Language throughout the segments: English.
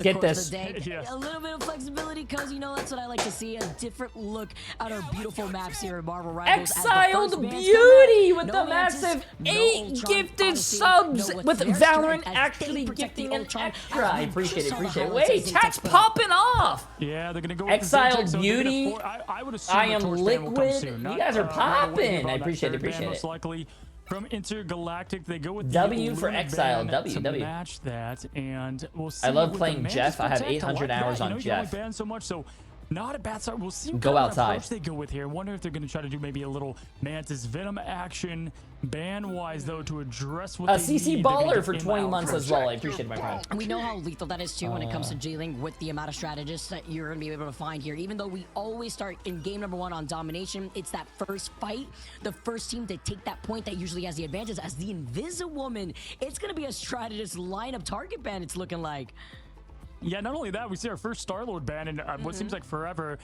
Get this. Yes. A little bit of flexibility, because you know that's what I like to see, a different look at our beautiful maps here in Marvel Rivals. Exiled Beauty with the massive 8 gifted subs with Valorant actually gifting an extra. I appreciate it. Wait, chat's popping off. Yeah, they're gonna go Exiled Beauty. I would assume I am Liquid. You guys are popping. I appreciate it. Most likely from Intergalactic, they go with W for Exile. W. Match that, and we'll see. I love playing Jeff. I have 800 hours on Jeff. Ban so much, so not a bad start. We'll see what go outside. approach they go with here. I wonder if they're going to try to do maybe a little Mantis Venom action, ban-wise though, to address what they CC need. Baller for 20 months as well. I appreciate it, my friend. We know how lethal that is too when it comes to Jay3 with the amount of strategists that you're going to be able to find here. Even though we always start in game number 1 on domination, it's that first fight, the first team to take that point that usually has the advantage. As the Invisiwoman, it's going to be a strategist lineup target ban, it's looking like. Yeah, not only that, we see our first Star-Lord ban in what seems like forever.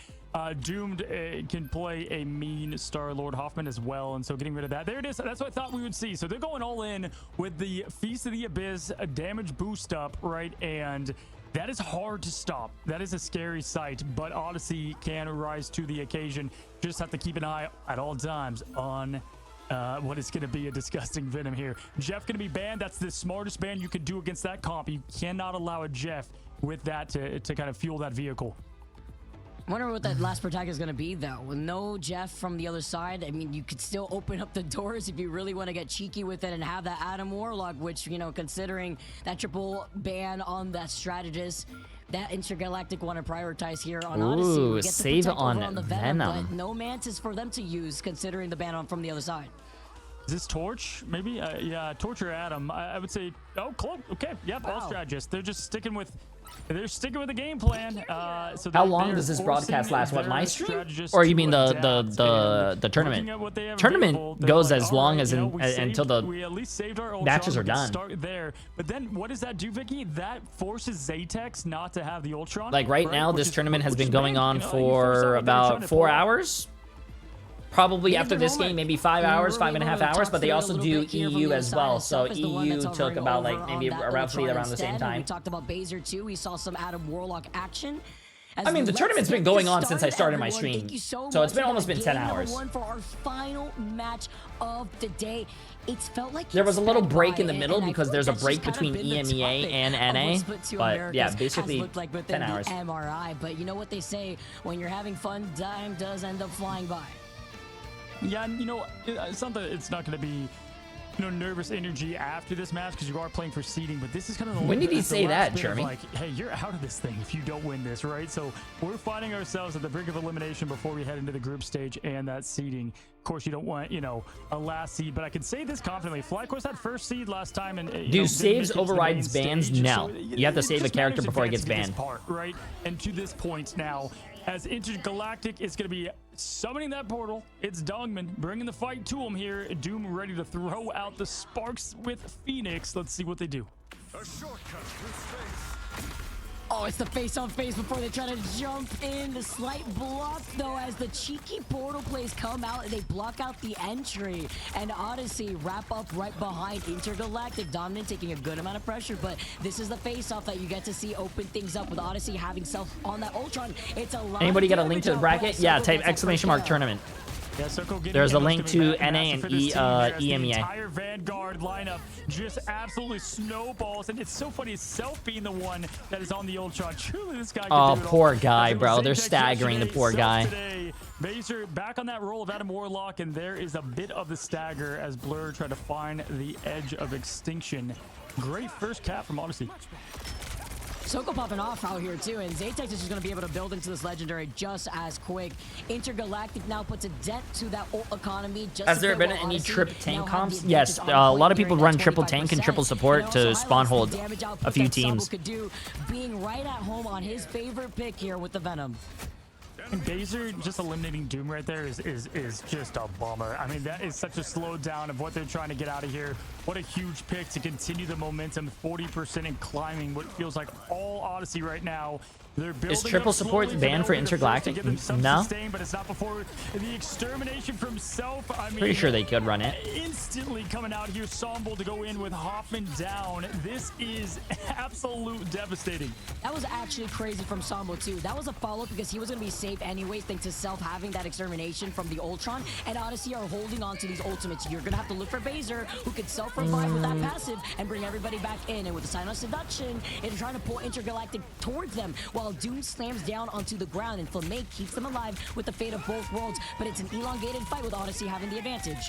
Doomed can play a mean Star-Lord Hoffman as well, and so getting rid of that. There it is. That's what I thought we would see. So they're going all in with the Feast of the Abyss, a damage boost up, right? And that is hard to stop. That is a scary sight, but Odyssey can rise to the occasion. Just have to keep an eye at all times on what is going to be a disgusting Venom here. Jeff going to be banned. That's the smartest ban you can do against that comp. You cannot allow a Jeff with that to kind of fuel that vehicle. I wonder what that last protect is going to be, though. With no Jeff from the other side, I mean, you could still open up the doors if you really want to get cheeky with it and have that Adam Warlock, which, you know, considering that triple ban on that strategist, that Intergalactic want to prioritize here on Odyssey. Ooh, save on the Venom. But no Mantis for them to use, considering the ban on from the other side. Is this Torch? Maybe? Yeah, Torch or Adam. I would say, oh, Cloak. Okay, yep, all strategists. They're just sticking with... They're sticking with the game plan. So how long does this broadcast last? What, my stream? Or you mean the tournament? Tournament goes as long as until the matches are done. Start there. But then what does that do, Vicky? That forces Zatex not to have the Ultron. Like right now, this tournament has been going on for about 4 hours. Probably after this game, maybe 5 hours, 5.5 hours, but they also do EU as well. So EU took about like maybe roughly around the same time. We talked about Baser too. We saw some Adam Warlock action. I mean, the tournament's been going on since I started my stream, so it's been almost been 10 hours. For our final match of the day, it's felt like there was a little break in the middle because there's a break between EMEA and NA, but yeah, basically 10 hours. MRI, but you know what they say, when you're having fun, time does end up flying by. Yeah, you know, it's not that it's not going to be, you know, nervous energy after this match because you are playing for seeding, but this is kind of the when did he say that, Jeremy? Like, hey, you're out of this thing if you don't win this, right? So we're finding ourselves at the brink of elimination before we head into the group stage and that seeding. Of course, you don't want, you know, a last seed, but I can say this confidently. FlyQuest had first seed last time, and do saves overrides bans? No, you have to save a character before it gets banned. Right, and to this point now, as Intergalactic is going to be summoning that portal, it's Dogman bringing the fight to him here. Doom ready to throw out the sparks with Phoenix. Let's see what they do. A shortcut with space. Oh, it's the face-on-face before they try to jump in. The slight block, though, as the cheeky portal plays come out and they block out the entry. And Odyssey wrap up right behind Intergalactic. Dominant taking a good amount of pressure, but this is the face-off that you get to see open things up with Odyssey having self on that Ultron. It's a lot. Anybody got a link to the bracket? Yeah, type ! Tournament. Yeah, there's a link to NA and EMEA. The entire Vanguard lineup just absolutely snowballs, and it's so funny, itself being the one that is on the Ultron. Truly, this guy. Oh, poor guy, bro. They're staggering the poor guy. Baser back on that roll of Adam Warlock, and there is a bit of the stagger as Blur try to find the edge of extinction. Great first cap from Odyssey. Soko popping off out here too, and Zatex is just going to be able to build into this legendary just as quick. Intergalactic now puts a dent to that ult economy. Has there been any triple tank comps? Yes, a lot of people run triple tank and triple support to spawn hold a few teams. Being right at home on his favorite pick here with the Venom. And Baser just eliminating Doom right there is just a bummer. I mean, that is such a slowdown of what they're trying to get out of here. What a huge pick to continue the momentum. 40% and climbing what feels like all Odyssey right now. They're building Is triple up support slowly, banned for they'll be the first to Intergalactic? give themselves No. sustain, but it's not before the extermination from Self. I mean, Pretty sure they could run it. instantly coming out here, Somble to go in with Hoffman down. This is absolute devastating. That was actually crazy from Sambo too. That was a follow-up because he was going to be safe anyways thanks to Self having that extermination from the Ultron, and Odyssey are holding on to these ultimates. You're going to have to look for Baser, who could self-revive with that passive and bring everybody back in. And with the Sign of Seduction, it's trying to pull Intergalactic towards them while Doom slams down onto the ground, and Flamay keeps them alive with the fate of both worlds. But it's an elongated fight with Odyssey having the advantage.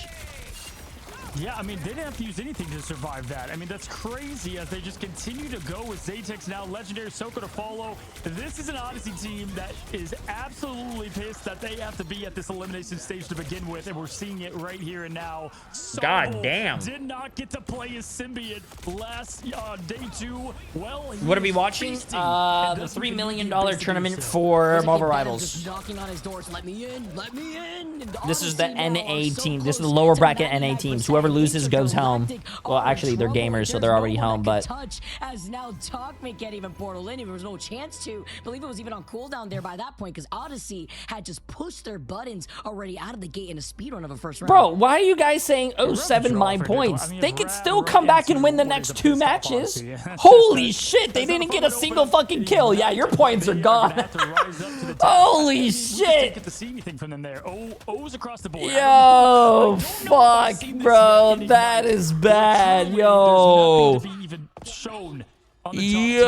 Yeah, I mean, they didn't have to use anything to survive that. I mean, that's crazy as they just continue to go with Zaytex now. Legendary Soko to follow. This is an Odyssey team that is absolutely pissed that they have to be at this elimination stage to begin with, and we're seeing it right here and now. God damn. Did not get to play his symbiote last day 2. Well, What are we watching? The $3 million tournament for Marvel Rivals. Just knocking on his doors. Let me in. Let me in. And This is the Odyssey now NA are so team. This is the close lower to bracket NA 99%. teams. Whoever loses goes home. Intergalactic Well, are in actually, they're trouble. gamers, so There's they're no already one home, that can but touch, as now Talkmate can't even portal in. There was no chance to. I believe it was even on cooldown there by that point because Odyssey had just pushed their buttons already out of the gate in a speedrun of a first round. bro, why are you guys saying rough 07 draw my for points? Intergal. I mean, They if could Rad still right come back and into win the what next is a 2 pissed off matches. Odyssey. Holy shit, they As they're didn't get a open single up, fucking kill. Yeah, your points are they gonna gone. have to rise up to the task. Holy We just shit. didn't get to see anything from them there. O's across the board. Yo, I don't know if I've fuck, seen this bro, yet in that Ignite. is bad, Truly, yo. there's nothing to be even shown on the top team there,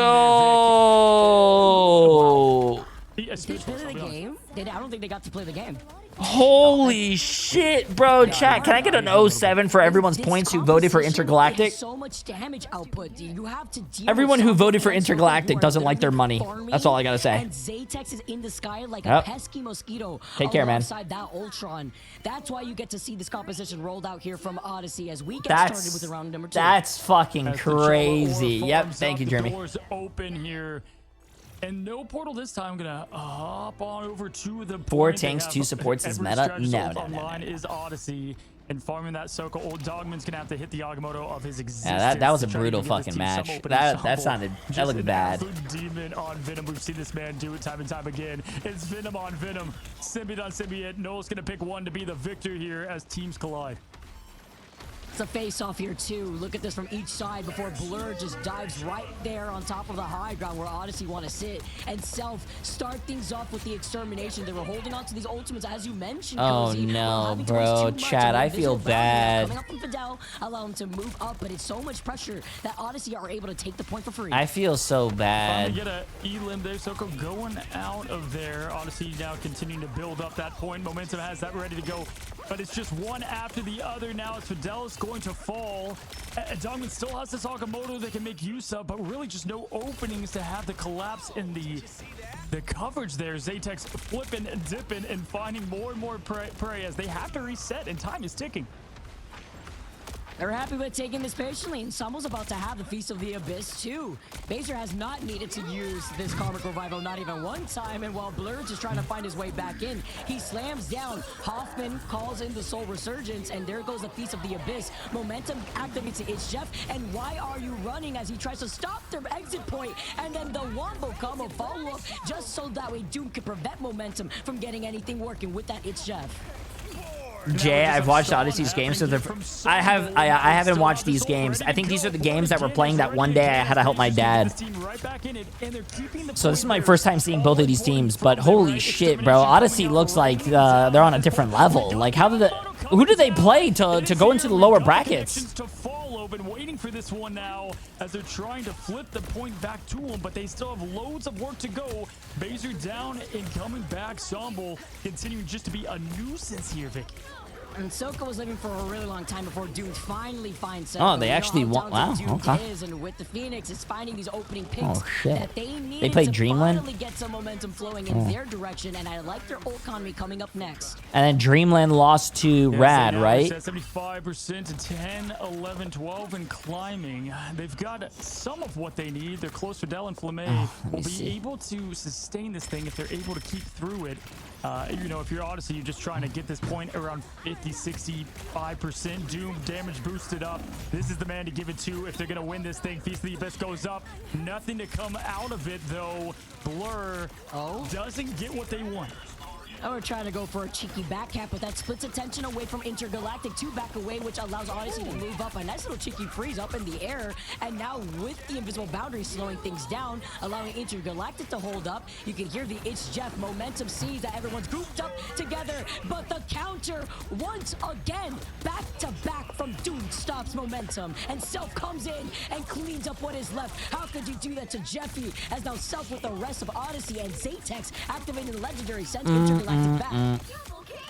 Yo. Vic. Yeah, Did they play the game? I don't think they got to play the game. Holy shit, bro. Chat, can I get an 07 for everyone's This points who voted for composition Intergalactic? is so much damage output. You have to deal Everyone with who voted for someone Intergalactic who are doesn't like their money. farming, That's all I gotta say. And Zaytex is in the sky like Yep. a pesky mosquito. Take care, man. Alongside that Ultron. That's why you get to see this composition rolled out here from Odyssey as we get started with the round number 2. That's fucking As the Java crazy. Aura Yep, forms thank up, you, the Jeremy. Doors open here. And no portal this time. Gonna hop on over to the 4 point. They tanks, have 2 supports is every meta? stretch No, sold no, no, online no. is Odyssey. And farming that Soko. Old Dogman's gonna have to hit the Agamotto of his existence. Yeah, that was a to try to brutal give this fucking team match. some opening That trouble. sounded, that Just looked an bad. absolute demon on Venom. We've seen this man do it time and time again. It's Venom on Venom. Symbiote on Symbiote. Noel's gonna pick one to be the victor here as teams collide. It's a face-off here, too. Look at this from each side before Blur just dives right there on top of the high ground where Odyssey want to sit. And Self start things off with the extermination. They were holding on to these ultimates, as you mentioned, Oh, Cozy. no, While having to bro. waste too much Chat, of I the feel visual value bad. Coming up from Fidel, allow him to move up, but it's so much pressure that Odyssey are able to take the point for free. I feel so Finally bad. get a elim there. Soko going out of there. Odyssey now continuing to build up that point. Momentum has that ready to go. But it's just one after the other now as Fidel is going to fall. Dogman still has this Agamotto they can make use of, but really just no openings to have the collapse in the coverage there. Zaytex flipping, dipping, and finding more and more prey as they have to reset, and time is ticking. They're happy with taking this patiently, and Summel's about to have the Feast of the Abyss, too. Baser has not needed to use this Karmic Revival not even one time, and while Blur is trying to find his way back in, he slams down. Hoffman calls in the Soul Resurgence, and there goes the Feast of the Abyss. Momentum activates It's Jeff, and why are you running as he tries to stop their exit point, and then the Wombo combo follow-up, just so that way Doom can prevent Momentum from getting anything working with that It's Jeff. Jay, I've watched Odyssey's games. So I haven't watched these games. I think these are the games that were playing that one day I had to help my dad. So this is my first time seeing both of these teams, but holy shit, bro. Odyssey looks like they're on a different level. Like, who do they play to go into the lower brackets? Been waiting for this one now as they're trying to flip the point back to them, but they still have loads of work to go. Baser down and coming back. Somble continuing just to be a nuisance here, Vicky. And Soko was living for a really long time before Doom finally finds Soko. Oh, they actually want. Wow, okay. And with the Phoenix, it's finding these opening picks Oh, shit. that they need They played to Dreamland? finally get some momentum flowing in their direction, and I like their ult economy coming up next. And then Dreamland lost to Rad, right? 75% to 10, 11, 12, and climbing. They've got some of what they need. They're close. Fidel and Flamay will be able to sustain this thing if they're able to keep through it. You know, if you're Odyssey, you're just trying to get this point around 50, 65%. Doom damage boosted up. This is the man to give it to if they're going to win this thing. Feast of the Abyss goes up. Nothing to come out of it, though. Blur doesn't get what they want. Oh, we're trying to go for a cheeky back cap, but that splits attention away from Intergalactic. 2 back away, which allows Odyssey to move up. A nice little cheeky freeze up in the air. And now with the invisible boundary slowing things down, allowing Intergalactic to hold up. You can hear the It's Jeff momentum sees that everyone's grouped up together. But the counter, once again, back to back from Doom stops momentum. And Self comes in and cleans up what is left. How could you do that to Jeffy? As now Self with the rest of Odyssey and Zatex activating the legendary sense Intergalactic back.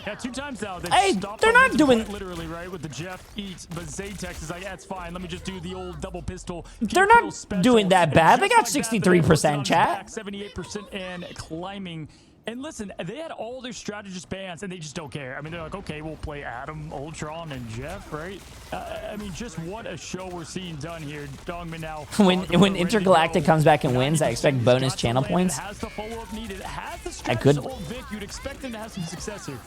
Yeah, 2 times now. Hey, they're not doing literally right with the Jeff eats, but Zatex is like, that's fine. Let me just do the old double pistol. They're not doing that bad. They got 63% chat. 78% and climbing. And listen, they had all their strategist bands, and they just don't care. I mean, they're like, okay, we'll play Adam, Ultron, and Jeff, right? I mean, just what a show we're seeing done here. Dongman now. When Intergalactic comes back and wins, I expect bonus channel points. Has the follow-up needed. Has the I could. Vic. You'd expect them to have some success here.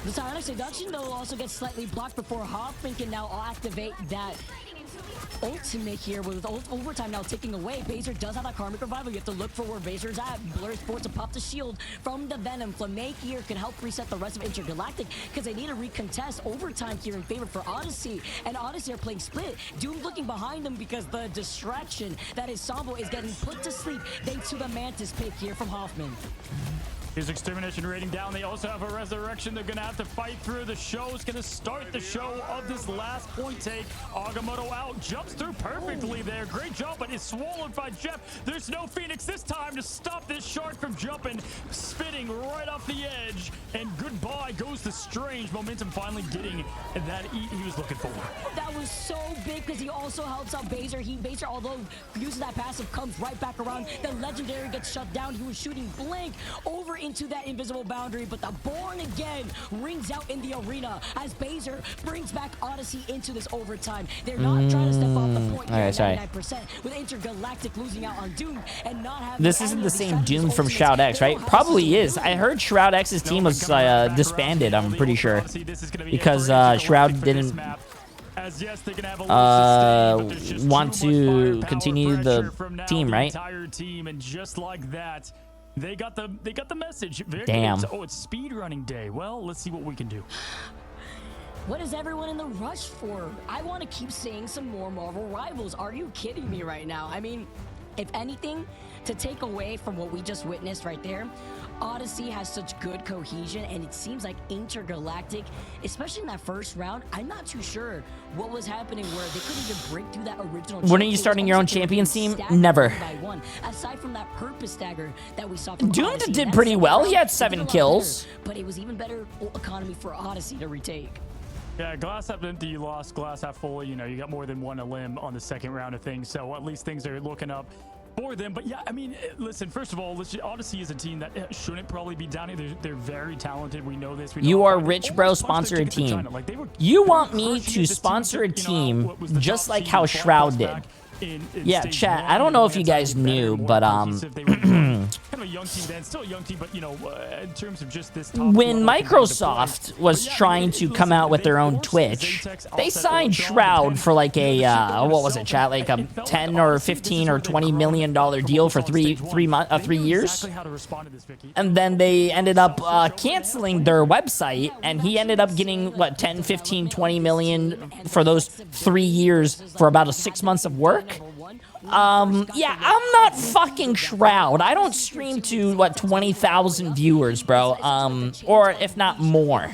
The silent seduction, though, also gets slightly blocked before Hoffman can now activate that ultimate here with overtime now ticking away. Baser does have that karmic revival. You have to look for where Baser's at. Blur's forced to pop the shield from the Venom. Flamme here can help reset the rest of Intergalactic because they need to recontest overtime here in favor for Odyssey. And Odyssey are playing split. Doom looking behind them because the distraction that is Sambo is getting put to sleep thanks to the Mantis pick here from Hoffman. His extermination rating down. They also have a resurrection. They're going to have to fight through. The show is going to start the show of this last point take. Agamotto out. Jumps through perfectly there. Great jump, but is swallowed by Jeff. There's no Phoenix this time to stop this shark from jumping. Spitting right off the edge. And goodbye goes the Strange. Momentum finally getting that eat he was looking for. That was so big because he also helps out Baser. Baser, although uses that passive, comes right back around. The legendary gets shut down. He was shooting blank over into that invisible boundary, but the Born Again rings out in the arena as Baser brings back Odyssey into this overtime. They're not trying to step off the point here at 99%, with Intergalactic losing out on Doom and not having. This isn't the same Doom from Shroud X, right? Probably is. I heard Shroud X's team was disbanded, I'm pretty sure, because Shroud didn't want to continue the team, right? And just like that, they got the message. Damn. Oh, it's speed running day. Well, let's see what we can do. What is everyone in the rush for? I want to keep seeing some more Marvel Rivals. Are you kidding me right now? I mean, if anything, to take away from what we just witnessed right there, Odyssey has such good cohesion, and it seems like Intergalactic, especially in that first round, I'm not too sure what was happening where they couldn't even break through that original. When are you starting your own champions team? Never. Aside from that purpose stagger that we saw from Doom Odyssey, did pretty well. He had 7 kills. Better, but it was even better economy for Odyssey to retake. Yeah, glass half empty, you lost. Glass half full, you know, you got more than one a limb on the second round of things, so at least things are looking up for them. But yeah, I mean, listen, first of all, Odyssey is a team that shouldn't probably be down here. They're very talented. We know this. You are rich, bro. Sponsor a team. You want me to sponsor a team just like how Shroud did. Yeah, chat. I don't know if you guys knew, but kind of a young team then, still a young team, but you know, in terms of just this when Microsoft was trying to come out with their own Twitch, they signed Shroud for like a what was it, chat, like a 10 or 15 or 20 million dollar deal for 3 years, and then they ended up canceling their website, and he ended up getting what, 10, 15, 20 million for those 3 years for about 6 months of work. Yeah, I'm not fucking Shroud. I don't stream to, what, 20,000 viewers, bro. Or if not more.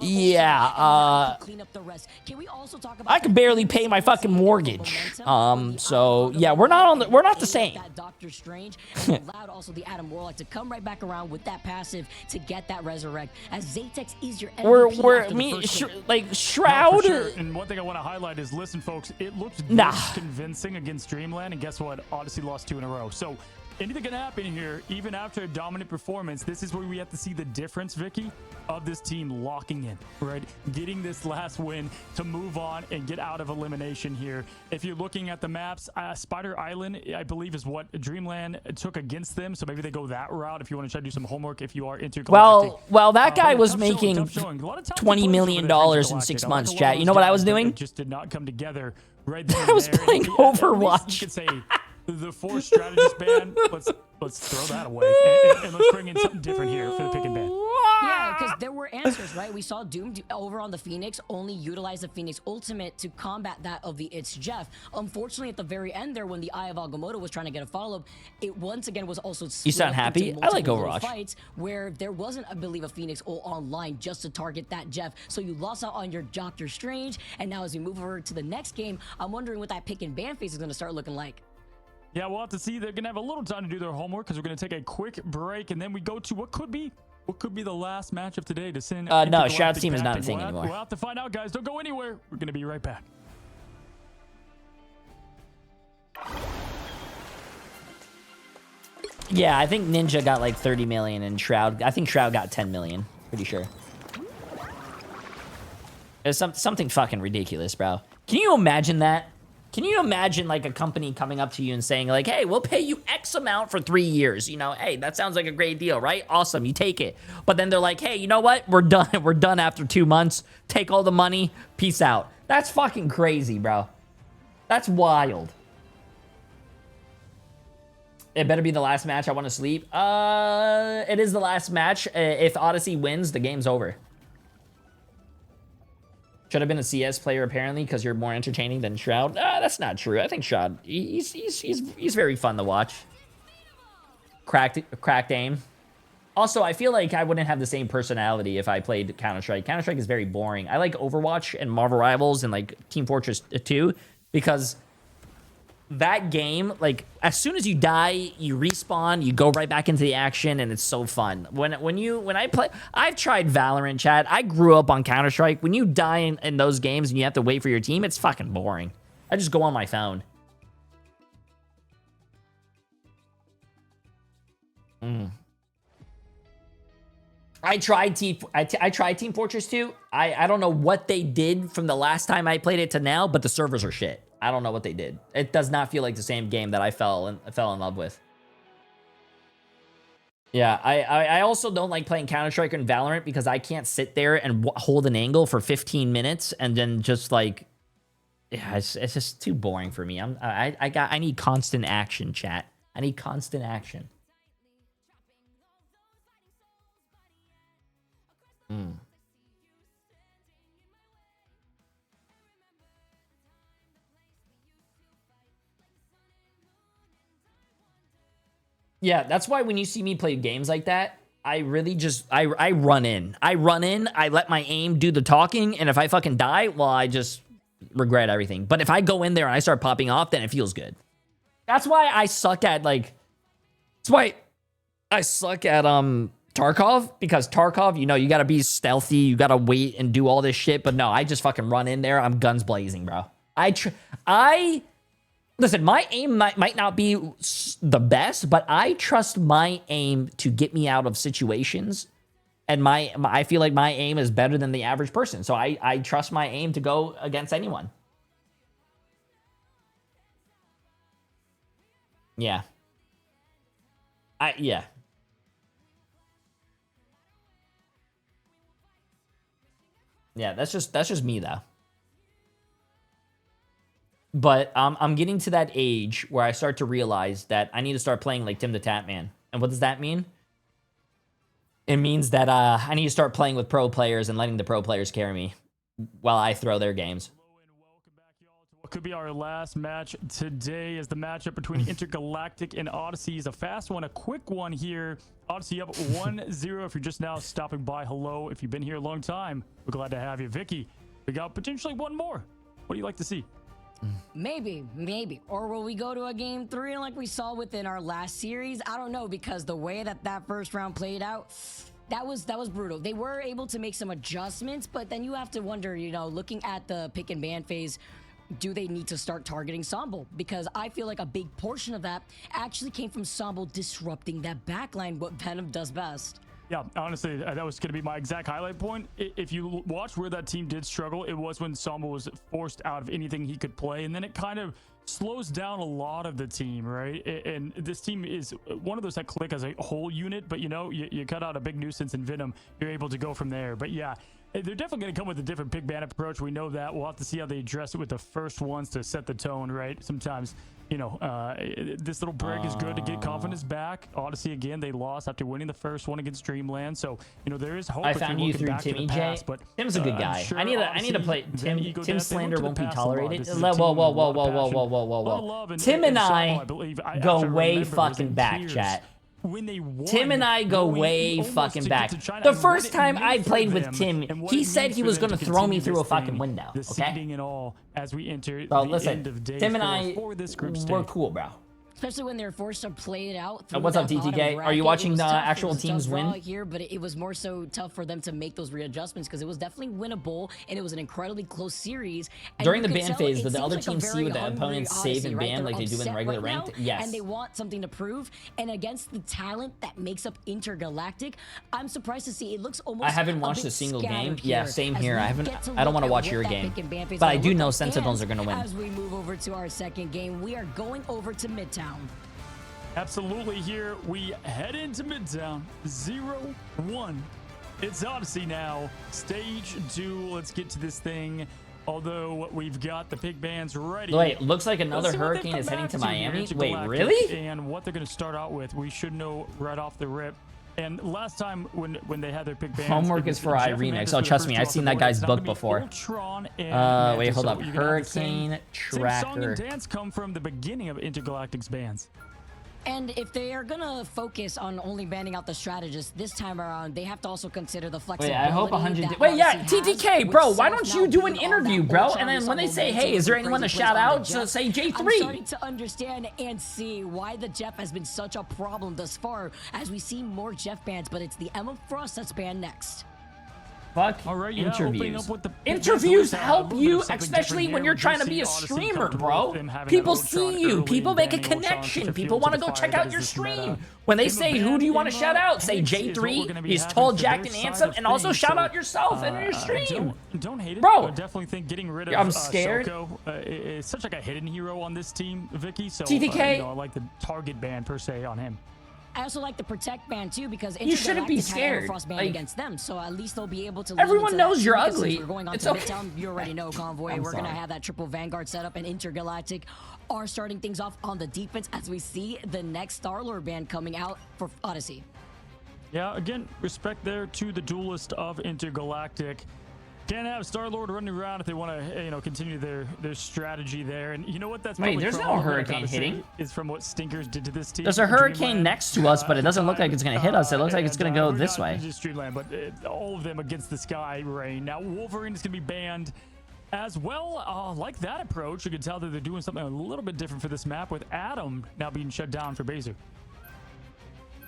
Yeah, I could barely pay my fucking mortgage. So yeah, we're not the same. Doctor Strange allowed also the Adam Warlock to come right back around with that passive to get that resurrect. As Zatex is your MVP Shroud. Sure. And one thing I want to highlight is, listen, folks, it looks convincing against Dreamland, and guess what? Odyssey lost 2 in a row. So anything can happen here, even after a dominant performance. This is where we have to see the difference, Vicky, of this team locking in, right? Getting this last win to move on and get out of elimination here. If you're looking at the maps, Spider Island, I believe, is what Dreamland took against them. So maybe they go that route if you want to try to do some homework if you are Intergalactic. Well, that guy was tough making showing. A lot of talented $20 players million over there in at 6 Intergalactic. months, I like a lot chat. of You know what I was those guys, but doing? they just did not come together right then I was and there. playing And at least Overwatch. you could say the force strategist ban. Let's throw that away and let's bring in something different here for the pick and ban. Yeah, because there were answers, right? We saw Doom over on the Phoenix only utilize the Phoenix ultimate to combat that of the It's Jeff. Unfortunately, at the very end there, when the Eye of Agamotto was trying to get a follow-up, it once again was also split sound up happy? into I like multiple little Overwatch. fights where there wasn't, I believe, a Phoenix ult online just to target that Jeff. So you lost out on your Doctor Strange, and now as we move over to the next game, I'm wondering what that pick and ban phase is going to start looking like. Yeah, we'll have to see. They're going to have a little time to do their homework because we're going to take a quick break, and then we go to what could be the last match of today to send. No, Shroud's team is not a thing anymore. We'll have to find out, guys. Don't go anywhere. We're going to be right back. Yeah, I think Ninja got like 30 million and Shroud, I think Shroud got 10 million. Pretty sure. It's something fucking ridiculous, bro. Can you imagine that? Can you imagine like a company coming up to you and saying like, hey, we'll pay you X amount for 3 years. You know, hey, that sounds like a great deal, right? Awesome, you take it. But then they're like, hey, you know what? We're done. We're done after 2 months. Take all the money. Peace out. That's fucking crazy, bro. That's wild. It better be the last match. I want to sleep. It is the last match. If Odyssey wins, the game's over. Should have been a CS player apparently because you're more entertaining than Shroud. That's not true. I think Shroud, he's very fun to watch. Cracked aim. Also, I feel like I wouldn't have the same personality if I played Counter-Strike. Counter-Strike is very boring. I like Overwatch and Marvel Rivals and like Team Fortress 2 because that game, like, as soon as you die, you respawn, you go right back into the action, and it's so fun. When I play, I've tried Valorant, chat. I grew up on Counter-Strike. When you die in those games and you have to wait for your team, it's fucking boring. I just go on my phone. I tried Team Fortress 2. I don't know what they did from the last time I played it to now, but the servers are shit. I don't know what they did. It does not feel like the same game that I fell in love with. Yeah, I also don't like playing Counter-Strike and Valorant because I can't sit there and hold an angle for 15 minutes and then just like, yeah, it's just too boring for me. I need constant action, chat. I need constant action. Yeah, that's why when you see me play games like that, I really just, I run in. I let my aim do the talking, and if I fucking die, well, I just regret everything. But if I go in there and I start popping off, then it feels good. That's why I suck at, like, that's why I suck at, Tarkov, because Tarkov, you know, you gotta be stealthy, you gotta wait and do all this shit, but no, I just fucking run in there, I'm guns blazing, bro. Listen, my aim might not be the best, but I trust my aim to get me out of situations, and I feel like my aim is better than the average person, so I trust my aim to go against anyone. Yeah. Yeah. Yeah, that's just me though. But I'm getting to that age where I start to realize that I need to start playing like Tim the Tatman. And what does that mean? It means that I need to start playing with pro players and letting the pro players carry me while I throw their games. What could be our last match today is the matchup between Intergalactic and Odyssey. Is a fast one, a quick one here. Odyssey up 1-0. If you're just now stopping by, hello. If you've been here a long time, we're glad to have you. Vicky, we got potentially one more. What do you like to see? Maybe. Or will we go to a game 3 like we saw within our last series? I don't know, because the way that first round played out, that was brutal. They were able to make some adjustments, but then you have to wonder, you know, looking at the pick and ban phase, do they need to start targeting Sambo? Because I feel like a big portion of that actually came from Sambo disrupting that backline, what Venom does best. Yeah, honestly, that was going to be my exact highlight point. If you watch where that team did struggle, it was when Sambo was forced out of anything he could play, and then it kind of slows down a lot of the team, right? And this team is one of those that click as a whole unit, but you know, you cut out a big nuisance in Venom, you're able to go from there. But yeah, they're definitely going to come with a different pick ban approach. We know that. We'll have to see how they address it with the first ones to set the tone, right? Sometimes, you know, this little break is good to get confidence back. Odyssey, again, they lost after winning the first one against Dreamland. So, you know, there is hope. I found you through Timmy J. But Tim's a good guy. sure I need to play Tim. Tim slander won't be tolerated. Whoa. Tim and I go way fucking back, chat. When they won, Tim and I go way fucking back. The first time I played with Tim, he said he was going to throw me through a fucking window. Okay? And all as we enter So the listen, end of day Tim and I, for this group we're stage. cool, bro. Especially when they're forced to play it out. What's up, TTK? Are you watching the actual teams win? Here, but it was more so tough for them to make those readjustments because it was definitely winnable and it was an incredibly close series. And During the ban phase, did the other team see what the opponents save and ban like they do in regular ranked? Yes. And they want something to prove. And against the talent that makes up Intergalactic, I'm surprised to see it looks almost. I haven't watched a single game. Yeah, same here. I don't want to watch your game, but I do know Sentinels are going to win. As we move over to our second game, we are going over to Midtown. Absolutely, here we head into Midtown. 0-1. It's Odyssey now. Stage 2. Let's get to this thing. Although we've got the pick bands ready. Wait, looks like another hurricane is heading to Miami. Wait, really? And what they're going to start out with, we should know right off the rip. And last time when they had their pick bands, homework is for Irene. So trust me, I've seen that guy's book before. Wait, hold up. Hurricane Tracker. Song and dance come from the beginning of Intergalactic's bands. And if they are gonna focus on only banning out the strategists this time around, they have to also consider the flexibility. Wait, I hope 100. Wait, yeah, TTK, bro. Why don't you do an interview, bro? And then when they say, "Hey, is there anyone to shout out?" So say Jay3. I'm starting to understand and see why the Jeff has been such a problem thus far, as we see more Jeff bans. But it's the Emma Frost that's banned next. Fuck interviews. Interviews help you, especially when you're trying to be a streamer, bro. People see you. People make a connection. People want to go check out your stream. When they say, who do you want to shout out? Say Jay3. He's tall, jacked, and handsome. And also shout out yourself in your stream. Don't hate it. Bro, I definitely think getting rid of I'm scared. Shoko, is such like a hidden hero on this team, Vicky. So TTK. You know, I like the target ban per se on him. I also like the protect ban too because you shouldn't be scared. Frost ban against them, so at least they'll be able to. Everyone knows you're ugly. We're going on it's to okay. Midtown. You already know, Convoy. We're gonna have that triple Vanguard setup, and Intergalactic are starting things off on the defense as we see the next Star-Lord ban coming out for Odyssey. Yeah, again, respect there to the duelist of Intergalactic. Can't have Star-Lord running around if they want to, you know, continue their strategy there. And you know what? That's wait. There's no hurricane hitting. Is from what Stinkers did to this team. There's a hurricane next to us, but it doesn't look like it's gonna hit us. It looks like it's gonna go this way. Just Streamland, but all of them against the sky rain. Now Wolverine is gonna be banned as well. Like that approach, you can tell that they're doing something a little bit different for this map with Adam now being shut down for Baser.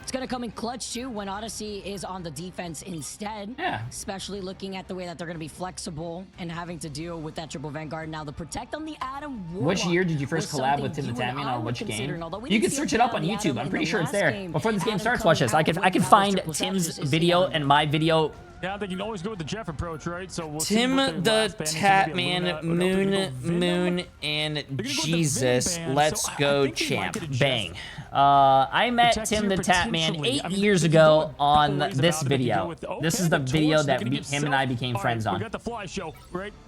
It's going to come in clutch, too, when Odyssey is on the defense instead. Yeah. Especially looking at the way that they're going to be flexible and having to deal with that triple Vanguard. Now, the Protect on the Adam Warlock. Which year did you first collab with Tim the Tatman on which game? You can search it up on YouTube. I'm pretty sure it's there. Before this game starts, watch this. I can find Tim's video and my video. Yeah, I think you can always go with the Jeff approach, right? So we'll Tim the Tatman, Moon, and Jesus, let's go champ. Bang. I met Tim the Tatman 8 years ago on this video. This is the video that him and I became friends on.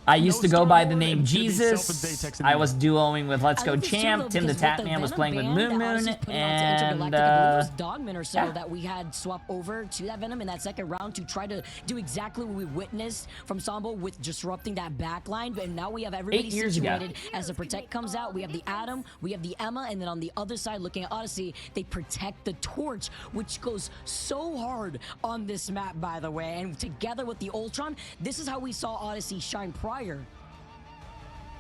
I used to go by the name Jesus. I was duoing with Let's Go Champ. Tim the Tatman was playing with Moon, and Dogman or so that we had swap over to that Venom in that second round to try to do exactly what we witnessed from Sambo with disrupting that backline. And now we have everybody situated as the Protect comes out. We have the Adam, we have the Emma, and then on the other side, looking at Odyssey, they protect the Torch, which goes so hard on this map, by the way. And together with the Ultron, this is how we saw Odyssey shine prior.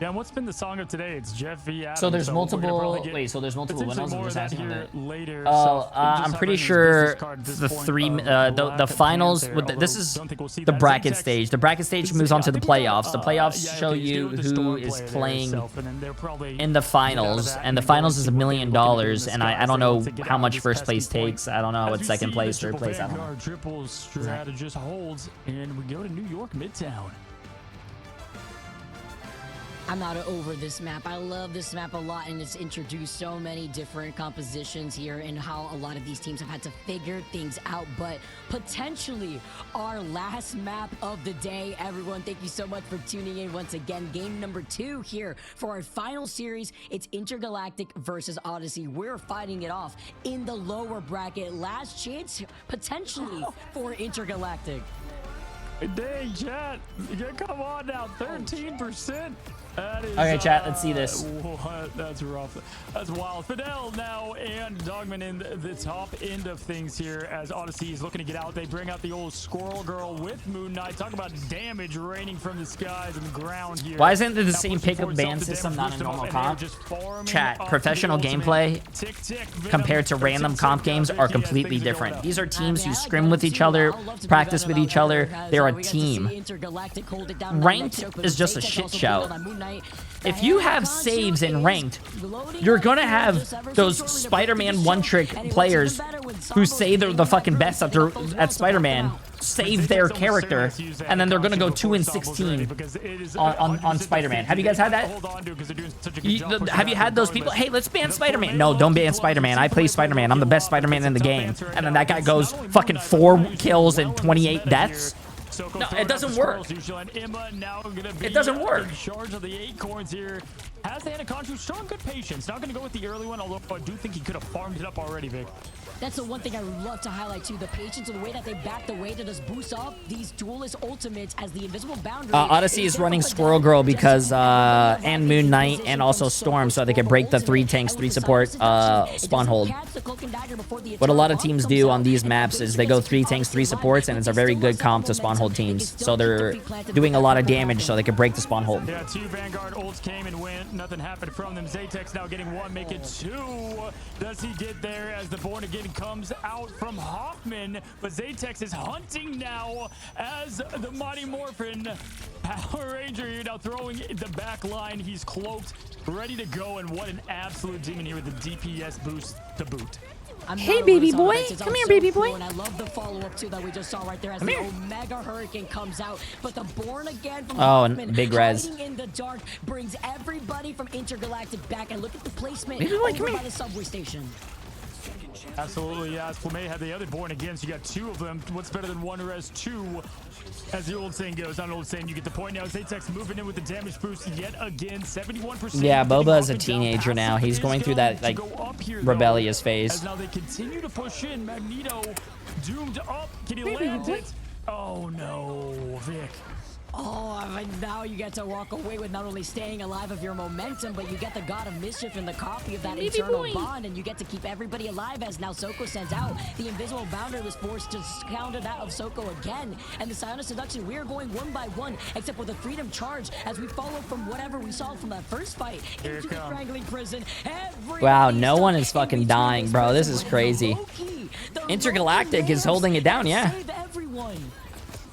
Yeah, and what's been the song of today? It's Jeff v. Adams. So there's we're gonna multiple. probably get Wait, so there's multiple potentially winners. I'm more just of that asking on here that. later. Oh, So just I'm pretty hovering his sure business card at this the point three, of the Black finals. Panther, With the, this although is don't think we'll see the that. bracket Zatex stage. The bracket stage moves I on to the think we got, playoffs. The playoffs yeah, show okay, you do the Storm who is player there playing itself, and then they're probably in the get out of finals, that and the go finals and is see $1 what they're million, looking to do in this and I guys. don't They know want to get how out of much this first place pesky point. takes. I don't know As what we second see place, the third triple place. I don't know. Vanguard triple strategist holds, and we go to New York Midtown. I'm not over this map. I love this map a lot, and it's introduced so many different compositions here and how a lot of these teams have had to figure things out. But potentially our last map of the day. Everyone, thank you so much for tuning in once again. Game number 2 here for our final series. It's Intergalactic versus Odyssey. We're fighting it off in the lower bracket. Last chance potentially for Intergalactic. Dang, chat. Yeah, come on now. 13%. That is, Okay, chat, let's see this. What? That's rough. That's wild. Fidel now and Dogman in the top end of things here as Odyssey is looking to get out. They bring out the old Squirrel Girl with Moon Knight. Talk about damage raining from the skies and the ground here. Why isn't it the Now same pushing pickup forward, ban self-to-damage, system, not a boost 'em up, normal and they're comp? just farming Chat, up professional the ultimate. gameplay Tick, tick, Venom, compared to tick, random tick, comp tick, games tick, are yeah, completely things are going different. up. These are teams who I scrim love with to each see other, that. I'll love to practice bring with that each up other. as, They're we a got to team. see Intergalactic hold it down. Ranked Choke, but is just a Zatex shit also show. put on Moon Knight. If you have saves in ranked, you're gonna have those Spider-Man one-trick players who say they're the fucking best at Spider-Man save their character, and then they're gonna go 2-16 on Spider-Man. Have you guys had that? Have you had those people? Hey, let's ban Spider-Man. No, don't ban Spider-Man. I play Spider-Man. I'm the best Spider-Man in the game. And then that guy goes fucking 4 kills and 28 deaths. No, it doesn't work. It doesn't work. In charge of the acorns here. Has the Anaconda showing good patience. Not going to go with the early one, although I do think he could have farmed it up already, Vic. That's the one thing I would love to highlight too, the patience and the way that they backed away to just boost up these duelist ultimates as the invisible boundary. Odyssey is running Squirrel Girl because and Moon Knight and also Storm, so they can break the 3 tanks, 3 support spawn hold. What a lot of teams do on these maps is they go 3 tanks, 3 supports, and it's a very good comp to spawn hold teams. So they're doing a lot of damage so they can break the spawn hold. Yeah, 2 Vanguard ults came and went. Nothing happened from them. Zatex now getting 1, make it 2. Does he get there as the Born Again comes out from Hoffman? But Zatex is hunting now as the Mighty Morphin Power Ranger here now throwing the back line. He's cloaked, ready to go, and what an absolute demon here with the DPS boost to boot. Hey, baby boy. Come here, baby boy. And I love the follow-up too that we just saw right there as the Omega Hurricane comes out. But the Born Again from Hoffman, and big res. hiding in the dark brings everybody from Intergalactic back. And look at the placement Baby boy, over come by here. the subway station. Absolutely, yes. Flamay had the other Born Again, so you got 2 of them. What's better than 1 res 2? As the old saying goes, not an old saying, you get the point now. Zatex moving in with the damage boost yet again, 71%. Yeah, Boba is a teenager now. He's going through that like rebellious phase. As now they continue to push in. Magneto doomed up. Can he land it? Oh no, Vic. Oh, and now you get to walk away with not only staying alive of your momentum, but you get the God of Mischief and the copy of that internal bond, and you get to keep everybody alive as now Soko sends out. The invisible boundary was forced to counter that of Soko again, and the Psionic Seduction, we are going 1 by 1, except with the Freedom Charge, as we follow from whatever we saw from that first fight into the Strangling Prison. Wow, no one is fucking dying, bro. This is crazy. Intergalactic is holding it down, yeah.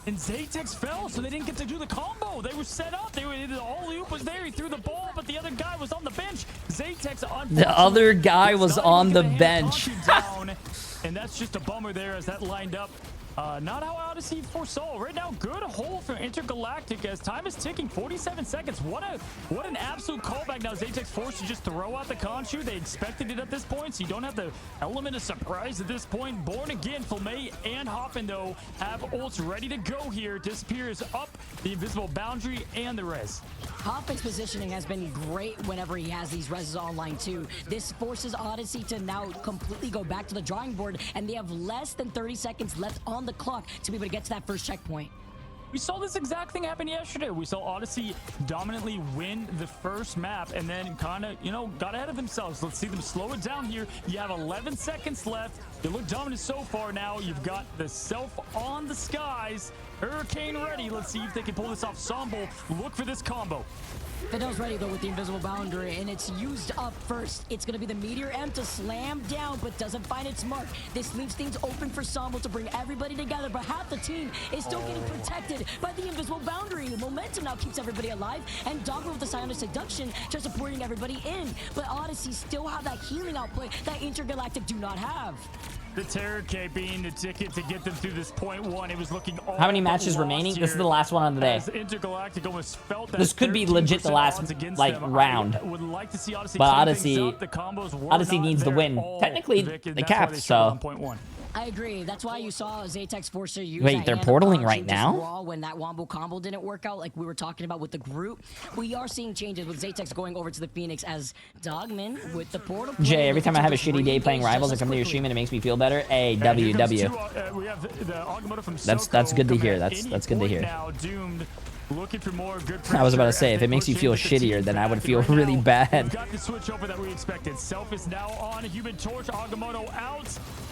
And Zatex fell, so they didn't get to do the combo. They were set up. The alley-oop was there. He threw the ball, but the other guy was on the bench. Zatex on the other guy was on the bench. And that's just a bummer there as that lined up. Not how Odyssey foresaw. Right now, good hold for Intergalactic as time is ticking. 47 seconds. What an absolute callback. Now Zatex forced to just throw out the Khonshu. They expected it at this point, so you don't have the element of surprise at this point. Born Again, Flamay and Hoffman, though, have ults ready to go here. Disappears up the invisible boundary and the res. Hoffman's positioning has been great whenever he has these reses online too. This forces Odyssey to now completely go back to the drawing board, and they have less than 30 seconds left on the clock to be able to get to that first checkpoint. We saw this exact thing happen yesterday. We saw Odyssey dominantly win the first map and then kind of, got ahead of themselves. Let's see them slow it down here. You have 11 seconds left. You look dominant so far now. You've got the Self on the skies. Hurricane ready. Let's see if they can pull this off. Sombo, look for this combo. Fidel's ready though with the invisible boundary, and it's used up first. It's gonna be the Meteor M to slam down, but doesn't find its mark. This leaves things open for Sambo to bring everybody together, but half the team is still getting protected by the invisible boundary. Momentum now keeps everybody alive, and Dogma with the Scion of Seduction just supporting everybody in. But Odyssey still have that healing outplay that Intergalactic do not have. The Terror K being the ticket to get them through this point one. It was looking all How many matches remaining? This is the last one on the day. Intergalactic almost felt that This could be legit the last like round. Would like to see Odyssey, but Odyssey needs the win. Technically, they capped, so. I agree. That's why you saw Zatex force to use Wait, that they're hand portaling punch right and just now? raw when that wombo combo didn't work out, like we were talking about with the group. We are seeing changes with Zatex going over to the Phoenix as Dogman with the portal. Jay, every time I have a shitty day playing Rivals, I come to your stream and it makes me feel better. Hey, W. That's good to hear. That's good to hear. Looking for more good I was about to say, if it makes you feel shittier, then I would feel really bad. Got the switch over that we expected. Self is now on. Human Torch, Agamotto out,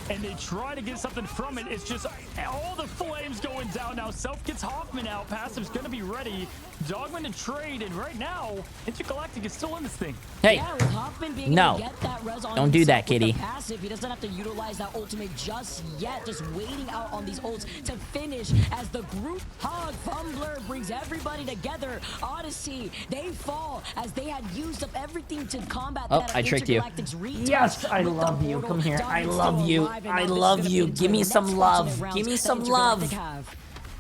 and they try to get something from it. It's just all the flames going down now. Self gets Hoffman out. Passive's gonna be ready. Dogman to trade, and right now, Intergalactic is still in this thing. Hey, yeah, with Hoffman being no, able to get that res on don't do that, himself with the kitty. Passive, he doesn't have to utilize that ultimate just yet. Just waiting out on these ults to finish as the group hug Fumbler brings everybody together. Odyssey, they fall as they had used up everything to combat that. I tricked you. Yes, I love you. Come here. I love you. I love you. Give me some love. Give me some love.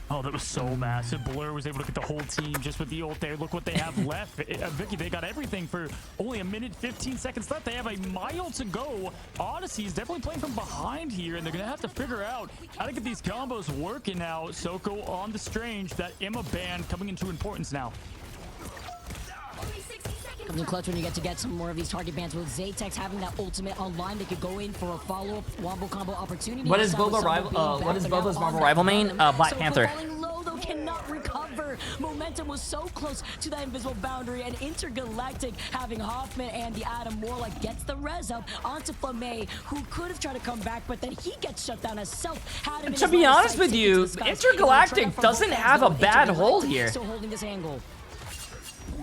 Oh, that was so massive. Blur was able to get the whole team just with the ult there. Look what they have left. Vicky, they got everything for only 1:15 left. They have a mile to go. Odyssey is definitely playing from behind here, and they're going to have to figure out how to get these combos working now. Soko on the Strange. That Emma ban coming into importance now. Comes in clutch when you get some more of these target bans. With Zatex having that ultimate online, they could go in for a follow-up wombo combo opportunity. What is Boba's Marvel rival main? Black Panther. Falling low though, cannot recover. Momentum was so close to that invisible boundary, and Intergalactic having Hoffman and the Adam Warlock gets the res up onto Flamay, who could have tried to come back, but then he gets shut down as Self had him. To be honest with you, Intergalactic doesn't have a bad hold here. Still holding this angle.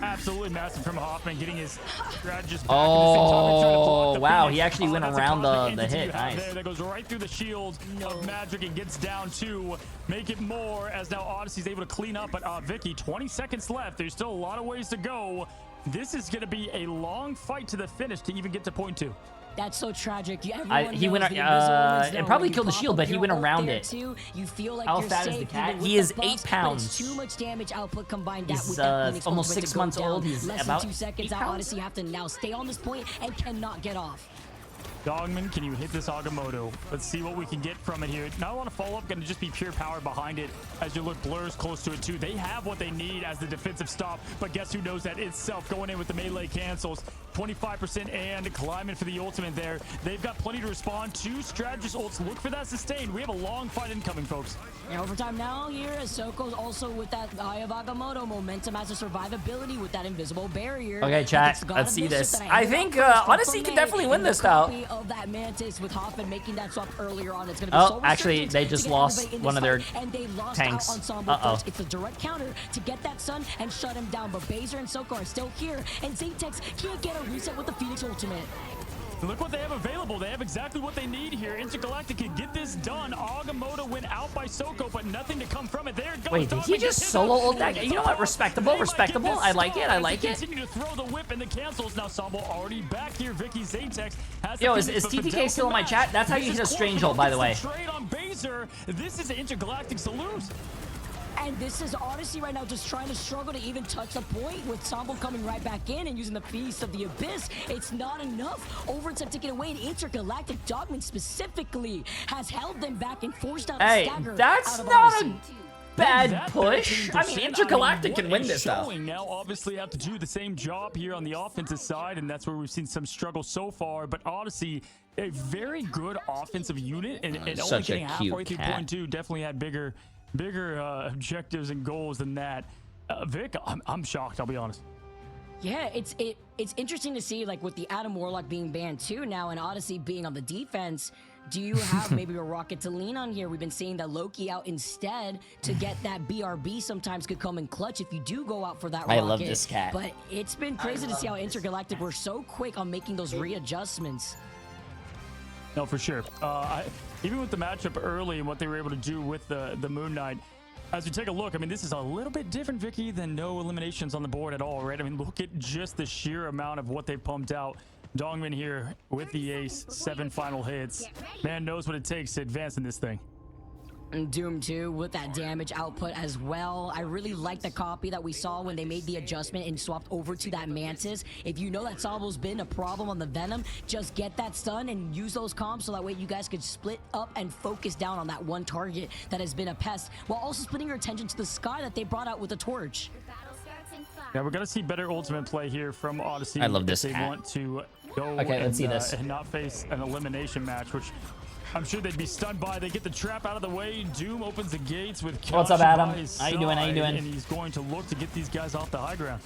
Absolutely massive from Hoffman, getting his strategist back. Oh, wow. He actually went around the hit. Nice. That goes right through the shield of Magic and gets down to make it more as now Odyssey's able to clean up. But Vicky, 20 seconds left. There's still a lot of ways to go. This is going to be a long fight to the finish to even get to point 2. That's so tragic. He went. It probably killed the shield, but he went around it. You feel like How you're fat safe, is the cat? even He with is the buffs, 8 but pounds. it's too much damage output combined that He's with that Phoenix almost ultimate 6 to go months down. old. He's Less about than 2 seconds 8 out. pounds. Odyssey have to now stay on this point and cannot get off. Dogman, can you hit this Agamotto? Let's see what we can get from it here. Not a lot of follow-up, going to just be pure power behind it. As you look, Blur's close to it too. They have what they need as the defensive stop, but guess who knows that? It's Self going in with the melee cancels. 25% and climbing for the ultimate there. They've got plenty to respond. 2 strategist ults. Look for that sustain. We have a long fight incoming, folks. And overtime now here as Soko's also with that Eye of Agamotto. Momentum has a survivability with that invisible barrier. Okay, chat. Let's see this. I think Odyssey can definitely win this though. Of that Mantis with Hoffman making that swap earlier on. It's going to be so actually, they just lost one of their and they lost tanks. Out Ensemble first. It's a direct counter to get that Sun and shut him down. But Baser and Soko are still here, and Zatex can't get a reset with the Phoenix ultimate. Look what they have available. They have exactly what they need here. Intergalactic can get this done. Agamotto went out by Soko, but nothing to come from it. There it goes. Wait, did he just solo ult that? You know what? Respectable, respectable. I like it. I like it. Continue to throw the whip and the cancels. Now Sambo already back here. Vicky Zatex has. Yo, is TTK still in my chat? That's how you hit a strange ult, by the way. Trade on Baser. This is Intergalactic to lose. And this is Odyssey right now just trying to struggle to even touch the point with Sambo coming right back in and using the Feast of the Abyss. It's not enough. Overtime taken away, and Intergalactic Dogman specifically has held them back and forced out a stagger. That's out of not Odyssey. a bad push. I mean, Intergalactic can win this though. Now obviously have to do the same job here on the offensive side, and that's where we've seen some struggle so far. But Odyssey, a very good offensive unit, and only getting halfway through point 2, definitely had bigger objectives and goals than that. Vic, I'm shocked, I'll be honest. Yeah, it's interesting to see, like, with the Adam Warlock being banned too now and Odyssey being on the defense, Do you have maybe a rocket to lean on here? We've been seeing that Loki out instead to get that BRB sometimes could come in clutch if you do go out for that rocket. I love this cat. But it's been crazy to see how Intergalactic were so quick on making those readjustments. No, for sure. Even with the matchup early and what they were able to do with the Moon Knight, as we take a look, I mean, this is a little bit different, Vicky, than no eliminations on the board at all, right? I mean, look at just the sheer amount of what they've pumped out. Dongmin here with the ace, 7 final hits. Man knows what it takes to advance in this thing. And Doom 2 with that damage output as well. I really like the copy that we saw when they made the adjustment and swapped over to that Mantis. If you know that Salvo's been a problem on the Venom, just get that stun and use those comps so that way you guys could split up and focus down on that one target that has been a pest, while also splitting your attention to the Sky that they brought out with the torch. Yeah, we're going to see better ultimate play here from Odyssey. I love this if they cat. want to go Okay, let's see this. and not face an elimination match, which I'm sure they'd be stunned by. They get the trap out of the way. Doom opens the gates with What's up, caution Adam? by his How you doing? How you side, doing? And he's going to look to get these guys off the high ground.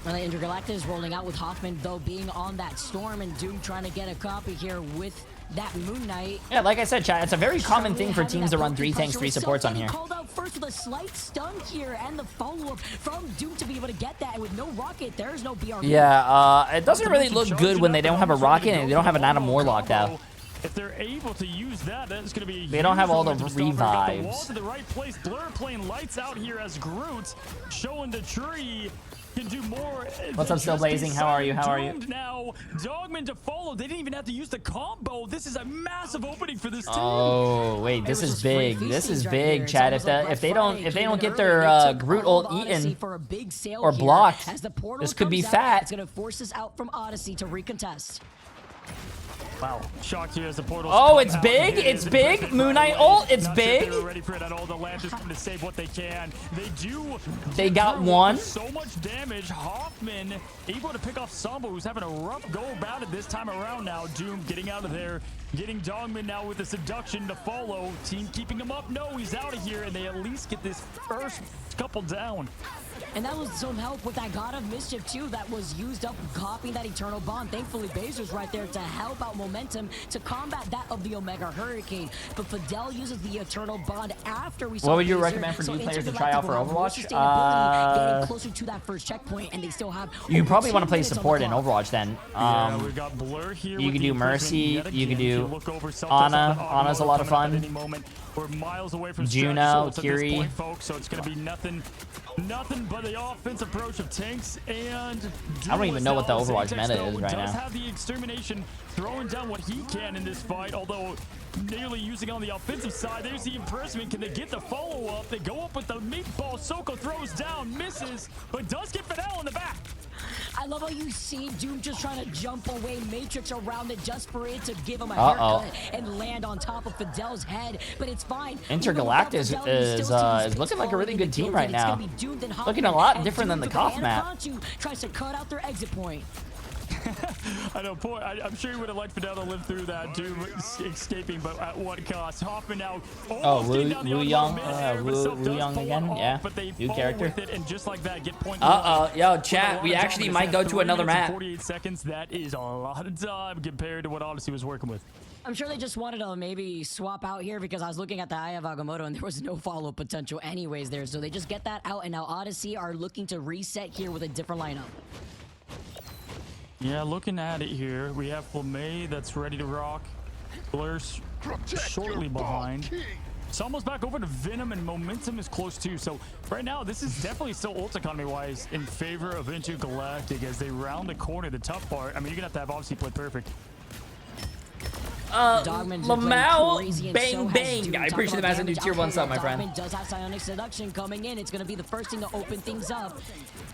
Well, the Intergalactic is rolling out with Hoffman, though, being on that storm, and Doom trying to get a copy here with that Moon Knight. Yeah, like I said, chat, it's a very common thing for teams to run 3 tanks, 3 supports on here. Called out first with a slight stun here, and the follow-up from Doom to be able to get that, and with no rocket, there's no BRB. Yeah, it doesn't really look good when they don't have a rocket and they don't have an Adam Warlock though. If they're able to use that, that's going to be. They don't have all the huge momentum stopper. Get the wall revives. to the right place. Blur playing lights out here as Groot showing the tree can do more. What's up, Still Blazing? How are you? How are you? Now, Dogman to follow. They didn't even have to use the combo. This is a massive opening for this team. Oh wait, this is big. This is big, Chad. If they don't get their Groot ult eaten or blocked, this could be fat. It's gonna force us out from Odyssey to recontest. Wow, shocked here as the portal. Oh, it's big. It's big. Moon Knight ult. It's big. They're ready for it at all. The Lanterns coming to save what they can. They do. They got one. So much damage. Hoffman able to pick off Sambo, who's having a rough go about it this time around now. Doom getting out of there. Getting Dongman now with the seduction to follow. Team keeping him up. No, he's out of here, and they at least get this first couple down. And that was some help with that God of Mischief, too, that was used up copying that Eternal Bond. Thankfully, Bezos right there to help out momentum to combat that of the Omega Hurricane. But Fidel uses the Eternal Bond after we saw What would you Bezos. recommend for new players to try out for Overwatch? Getting closer to that first checkpoint, and they still have. You probably want to play support in Overwatch then. Yeah, we've got Blur here. You could do Mercy. You could do Anna. Anna's a lot of fun. We're miles away from Juno, Kiri. Folks, so it's going to be nothing but the offense approach of tanks and. I don't even know what the Overwatch meta is right does now. have the extermination throwing down what he can in this fight, although nearly using on the offensive side. There's the impressment. Can they get the follow-up? They go up with the meatball. Soko throws down, misses, but does get Fidel in the back. I love how you see Doom just trying to jump away, Matrix around it just for it to give him a Uh-oh. haircut and land on top of Fidel's head, but it's fine. Intergalactic is looking like a really good team right now. Looking a lot different than the Koth map. Tries to cut out their exit point. I know, poor. I'm sure he would have liked Fidel to live through that, Doom escaping, but at what cost? Hoffman now. Oh, Wu Young again? Yeah, new character. And just like that, get point. Yo, chat, we actually might go to another map. 48 seconds, that is a lot of time compared to what Odyssey was working with. I'm sure they just wanted to maybe swap out here because I was looking at the Eye of Agamotto and there was no follow-up potential anyways there. So they just get that out, and now Odyssey are looking to reset here with a different lineup. Yeah, looking at it here, we have Flamay that's ready to rock. Blur's shortly behind. It's almost back over to Venom, and momentum is close too. So right now, this is definitely still ult economy-wise in favor of Intergalactic as they round the corner. The tough part, I mean, you're going to have Odyssey play perfect. Lamau, bang, bang. I appreciate the massive new tier 1 sub, my friend. Dogman does have Psionic Seduction coming in. It's going to be the first thing to open things up.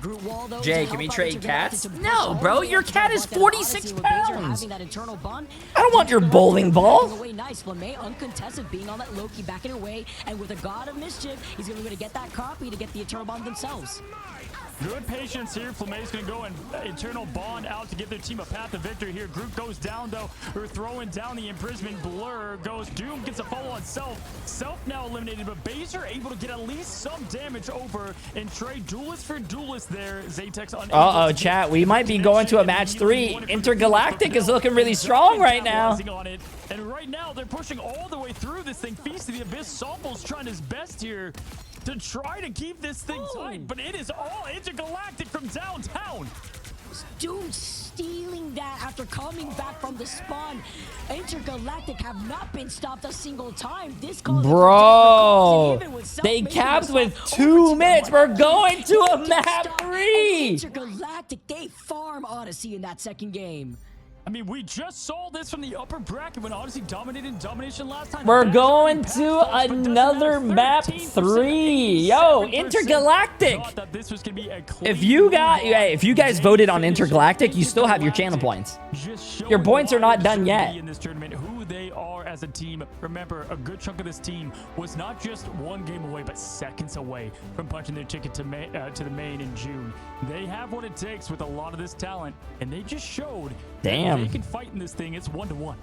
Groot Wall, though, Jay, can we trade cats? No, bro, your cat is 46 pounds. I don't want your bowling ball. Nice. Flamay uncontested, being on that Loki, backing away, and with a God of Mischief, he's going to be able to get that copy to get the Eternal Bond themselves. Good patience here. Flame's going to go and internal bond out to give their team a path to victory here. Group goes down, though. We're throwing down the imprisonment. Blur goes. Doom gets a follow on Self. Self now eliminated, but Baser able to get at least some damage over and trade duelist for duelist there. Zatex on. Uh-oh, chat. We might be going to a match 3. Intergalactic is looking really strong right now. And right now, they're pushing all the way through this thing. Feast of the Abyss. Somble's trying his best here to try to keep this thing tight, but it is all Intergalactic from downtown. Doom stealing that after coming back from the spawn. Intergalactic have not been stopped a single time. This call, bro, they capped with 2 minutes. We're going to a map 3. Intergalactic, they farm Odyssey in that second game. I mean, we just saw this from the upper bracket when Odyssey dominated domination last time. We're going to another map 3. Yo, Intergalactic. If you guys voted on Intergalactic, you still have your channel points. Your points are not done yet. In this tournament, who they are as a team. Remember, a good chunk of this team was not just 1 game away, but seconds away from punching their ticket to the main in June. They have what it takes with a lot of this talent, and they just showed. Damn. They can fight in this thing. It's 1-1.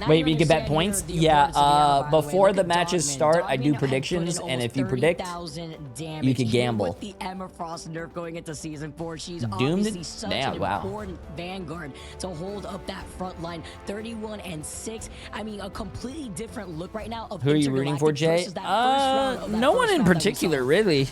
Wait, we can bet points? Yeah, before the matches start, I do predictions, and if you predict, you can gamble. With the Emma Frost nerf going into season 4, she's Doomed? obviously such Damn, an wow. important vanguard to hold up that front line. 31-6. I mean, a completely different look right now. Of Who are you rooting for, Jay? No one in particular, really.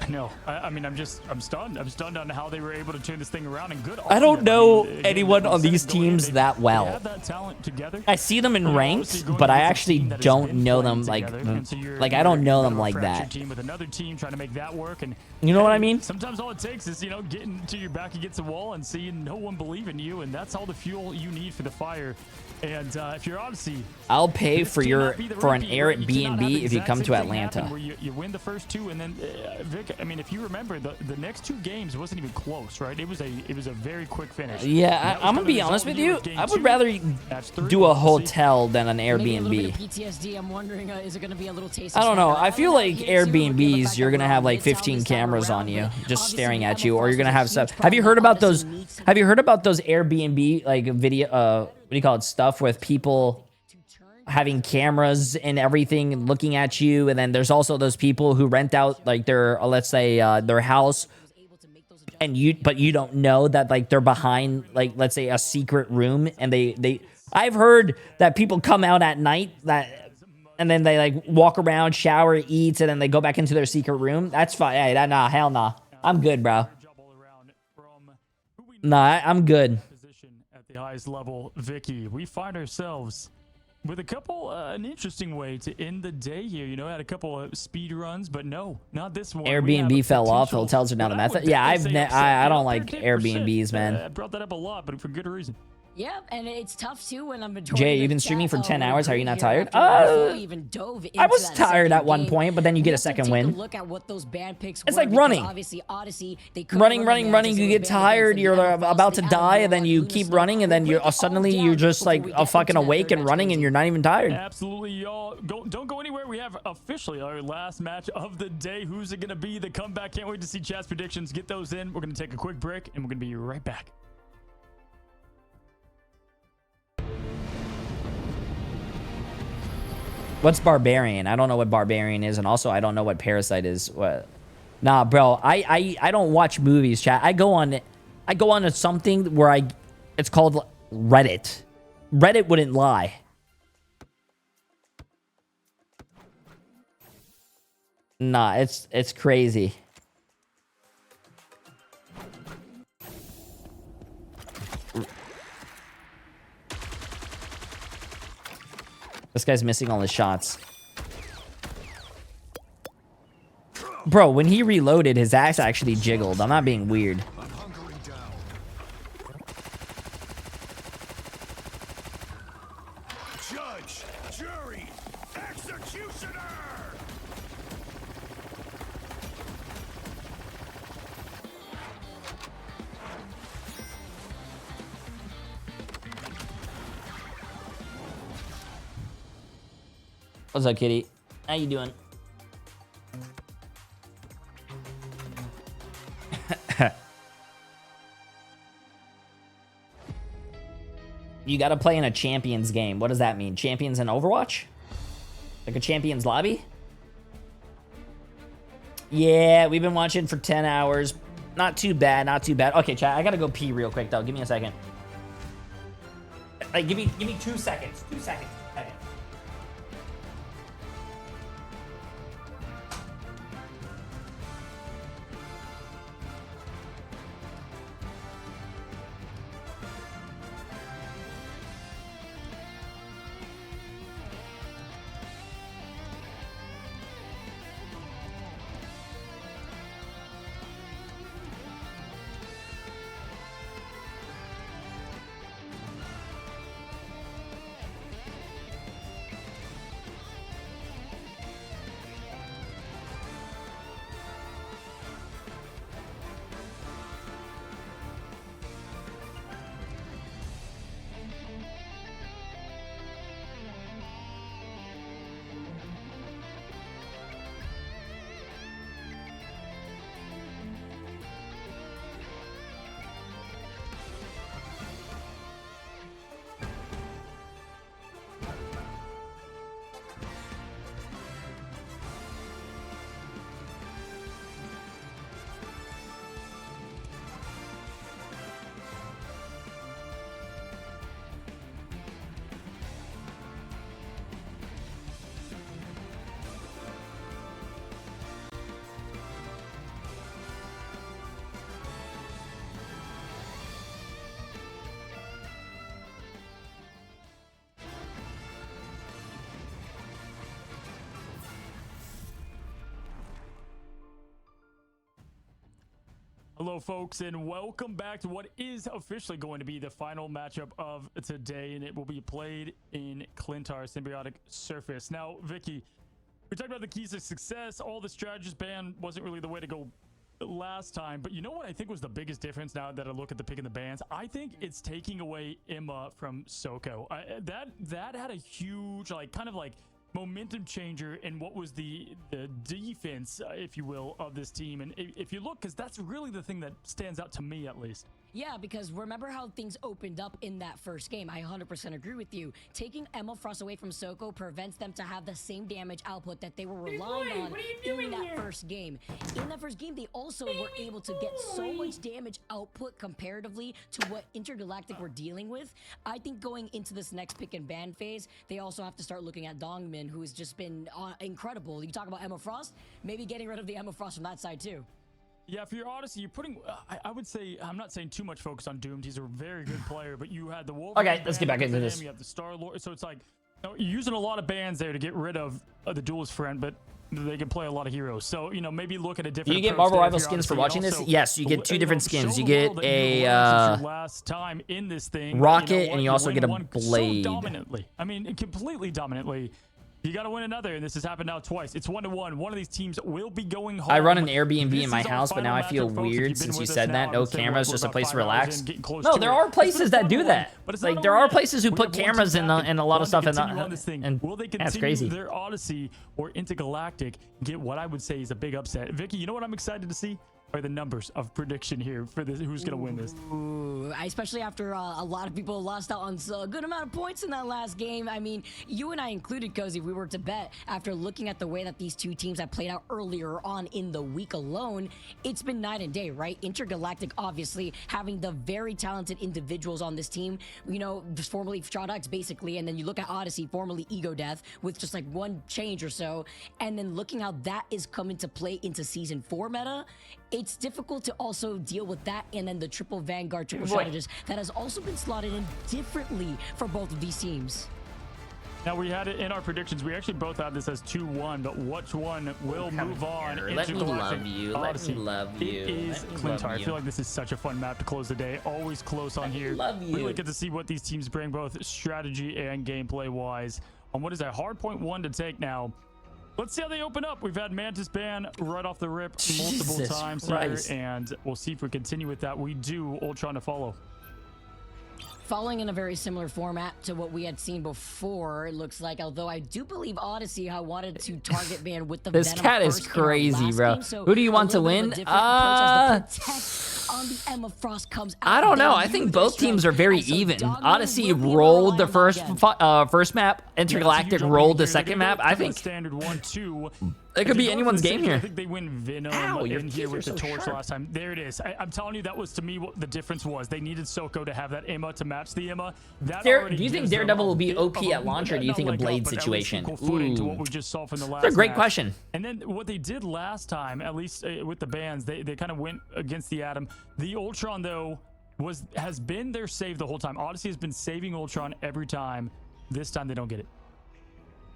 No, I mean, I'm stunned. I'm stunned on how they were able to turn this thing around and good. I don't know anyone on these teams that well. They have that talent together. I see them in ranked, but I actually don't know them like I don't know them like that. Team with another team trying to make that work, and you know what I mean? Sometimes all it takes is getting to your back against the wall and seeing no one believe in you, and that's all the fuel you need for the fire. And if you're Odyssey, I'll pay for an Airbnb if you come to Atlanta. Where you win the first 2, and then Vic, I mean, if you remember, the next 2 games wasn't even close, right? It was a very quick finish. Yeah, I'm gonna be honest with you. I would rather do a hotel than an Airbnb. PTSD. I'm wondering, is it gonna be a little taste? I don't know. I feel like Airbnbs, you're gonna have like 15 cameras on you, just staring at you, or you're gonna have stuff. Have you heard about those? Have you heard about those Airbnb like video? What do you call it? Stuff with people having cameras and everything looking at you, and then there's also those people who rent out like their let's say their house, and you don't know that like they're behind like let's say a secret room, and I've heard that people come out at night and then they like walk around, shower, eat, and then they go back into their secret room. That's fine. Hey, nah, hell nah. I'm good, bro. Nah, I'm good. At the highest level, Vicky, we find ourselves with a couple an interesting way to end the day here. Had a couple of speed runs, but no, not this one. Airbnb fell off. Hotels are now the method. Yeah, I don't like Airbnbs, man. I brought that up a lot, but for good reason. Yeah, and it's tough too when I'm Jay, you've been streaming for 10 hours. Are you not tired? I was tired at one point, but then you get a second win. Look at what those band picks it's like running. Obviously, Odyssey, running. You get tired. You're about to die, and then you keep running, and then you're just like fucking awake and running, and you're not even tired. Absolutely, y'all. Don't go anywhere. We have officially our last match of the day. Who's it gonna be? The comeback. Can't wait to see chat's predictions. Get those in. We're gonna take a quick break, and we're gonna be right back. What's Barbarian? I don't know what Barbarian is, and also I don't know what Parasite is. What? Nah, bro. I don't watch movies, chat. I go on to something where it's called Reddit. Reddit wouldn't lie. Nah, it's crazy. This guy's missing all his shots. Bro, when he reloaded, his axe actually jiggled. I'm not being weird. I'm hunkering down. Judge, jury, executioner! What's up, kitty? How you doing? You got to play in a champions game. What does that mean? Champions in Overwatch? Like a champions lobby? Yeah, we've been watching for 10 hours. Not too bad, not too bad. Okay, chat, I gotta go pee real quick, though. Give me a second. Like, give me 2 seconds. 2 seconds. Hello, folks, and welcome back to what is officially going to be the final matchup of today, and it will be played in Clintar Symbiotic Surface. Now, Vicky, we talked about the keys to success. All the strategist ban wasn't really the way to go last time, but you know what I think was the biggest difference now that I look at the pick and the bans? I think it's taking away Emma from Soko. That had a huge, kind of momentum changer in what was the defense, if you will, of this team. And if you look, because that's really the thing that stands out to me, at least. Yeah, because remember how things opened up in that first game. I 100% agree with you. Taking Emma Frost away from Soko prevents them to have the same damage output that they were relying on in that first game. In that first game, they also were able to get so much damage output comparatively to what Intergalactic were dealing with. I think going into this next pick and ban phase, they also have to start looking at Dongmin, who has just been incredible. You talk about Emma Frost, maybe getting rid of the Emma Frost from that side too. Yeah, for your Odyssey, you're putting, I would say, I'm not saying too much focus on Doomed. He's a very good player, but you had the Wolverine. Okay, let's get back into this. You have the Star-Lord. So it's like, you know, you're using a lot of bans there to get rid of the Duelist friend, but they can play a lot of heroes. So, you know, maybe look at a different. Do you get Marvel Rival skins for watching this? Yes, you get two different skins. You get a last time in this thing, rocket, and you also get a blade. So dominantly. I mean, completely dominantly. You got to win another, and this has happened now twice. It's 1-1. One of these teams will be going home. I run an Airbnb in my house, but now I feel weird since you said that. No cameras, just a place to relax. No, there are places that do that. Like, there are places who put cameras in a lot of stuff, and will they that's crazy. Their Odyssey or Intergalactic get what I would say is a big upset? Vicky, you know what I'm excited to see? Are the numbers of prediction here for this, who's going to win this. Ooh, especially after a lot of people lost out on a good amount of points in that last game. I mean, you and I included, Cozy, we were to bet after looking at the way that these two teams have played out earlier on in the week alone. It's been night and day, right? Intergalactic, obviously, having the very talented individuals on this team, you know, just formerly Shot basically, and then you look at Odyssey, formerly Ego Death, with just like one change or so, and then looking how that is coming to play into Season 4 meta, it's difficult to also deal with that, and then the triple Vanguard, triple strategist that has also been slotted in differently for both of these teams. Now, we had it in our predictions. We actually both had this as 2-1, but which one will move on? Let me love you. Odyssey. Let me love you. It is Clintar. I feel like this is such a fun map to close the day. Always close on here. Love you. Really get to see what these teams bring, both strategy and gameplay-wise. On what is a hard point one to take now. Let's see how they open up. We've had Mantis ban right off the rip multiple times here, and we'll see if we continue with that. We do Ultron to follow. Following in a very similar format to what we had seen before, it looks like, although I do believe Odyssey wanted to target ban with the this Venom cat is first crazy, bro. game, so who do you want to win? Protect on the Emma Frost comes out. I don't know. They I think use both their teams strength, are very and so even. Dogman Odyssey will be rolled the reliable again. first map. Intergalactic rolled the second map. I think standard 1-2. it could be anyone's game here. I think they win Venom Ow, your in teeth here are with the so torch sharp. last time. There it is. I'm telling you, that was to me what the difference was. They needed Soko to have that Emma to match the Emma. That Do already you think gives them Daredevil will be bit OP of a- at launch, or do you not think a leg up, Blade but at least situation? equal footing to what Ooh. we just saw from the last That's a great match. question. And then what they did last time, at least with the bans, they kind of went against the Atom. The Ultron, though, has been their save the whole time. Odyssey has been saving Ultron every time. This time they don't get it.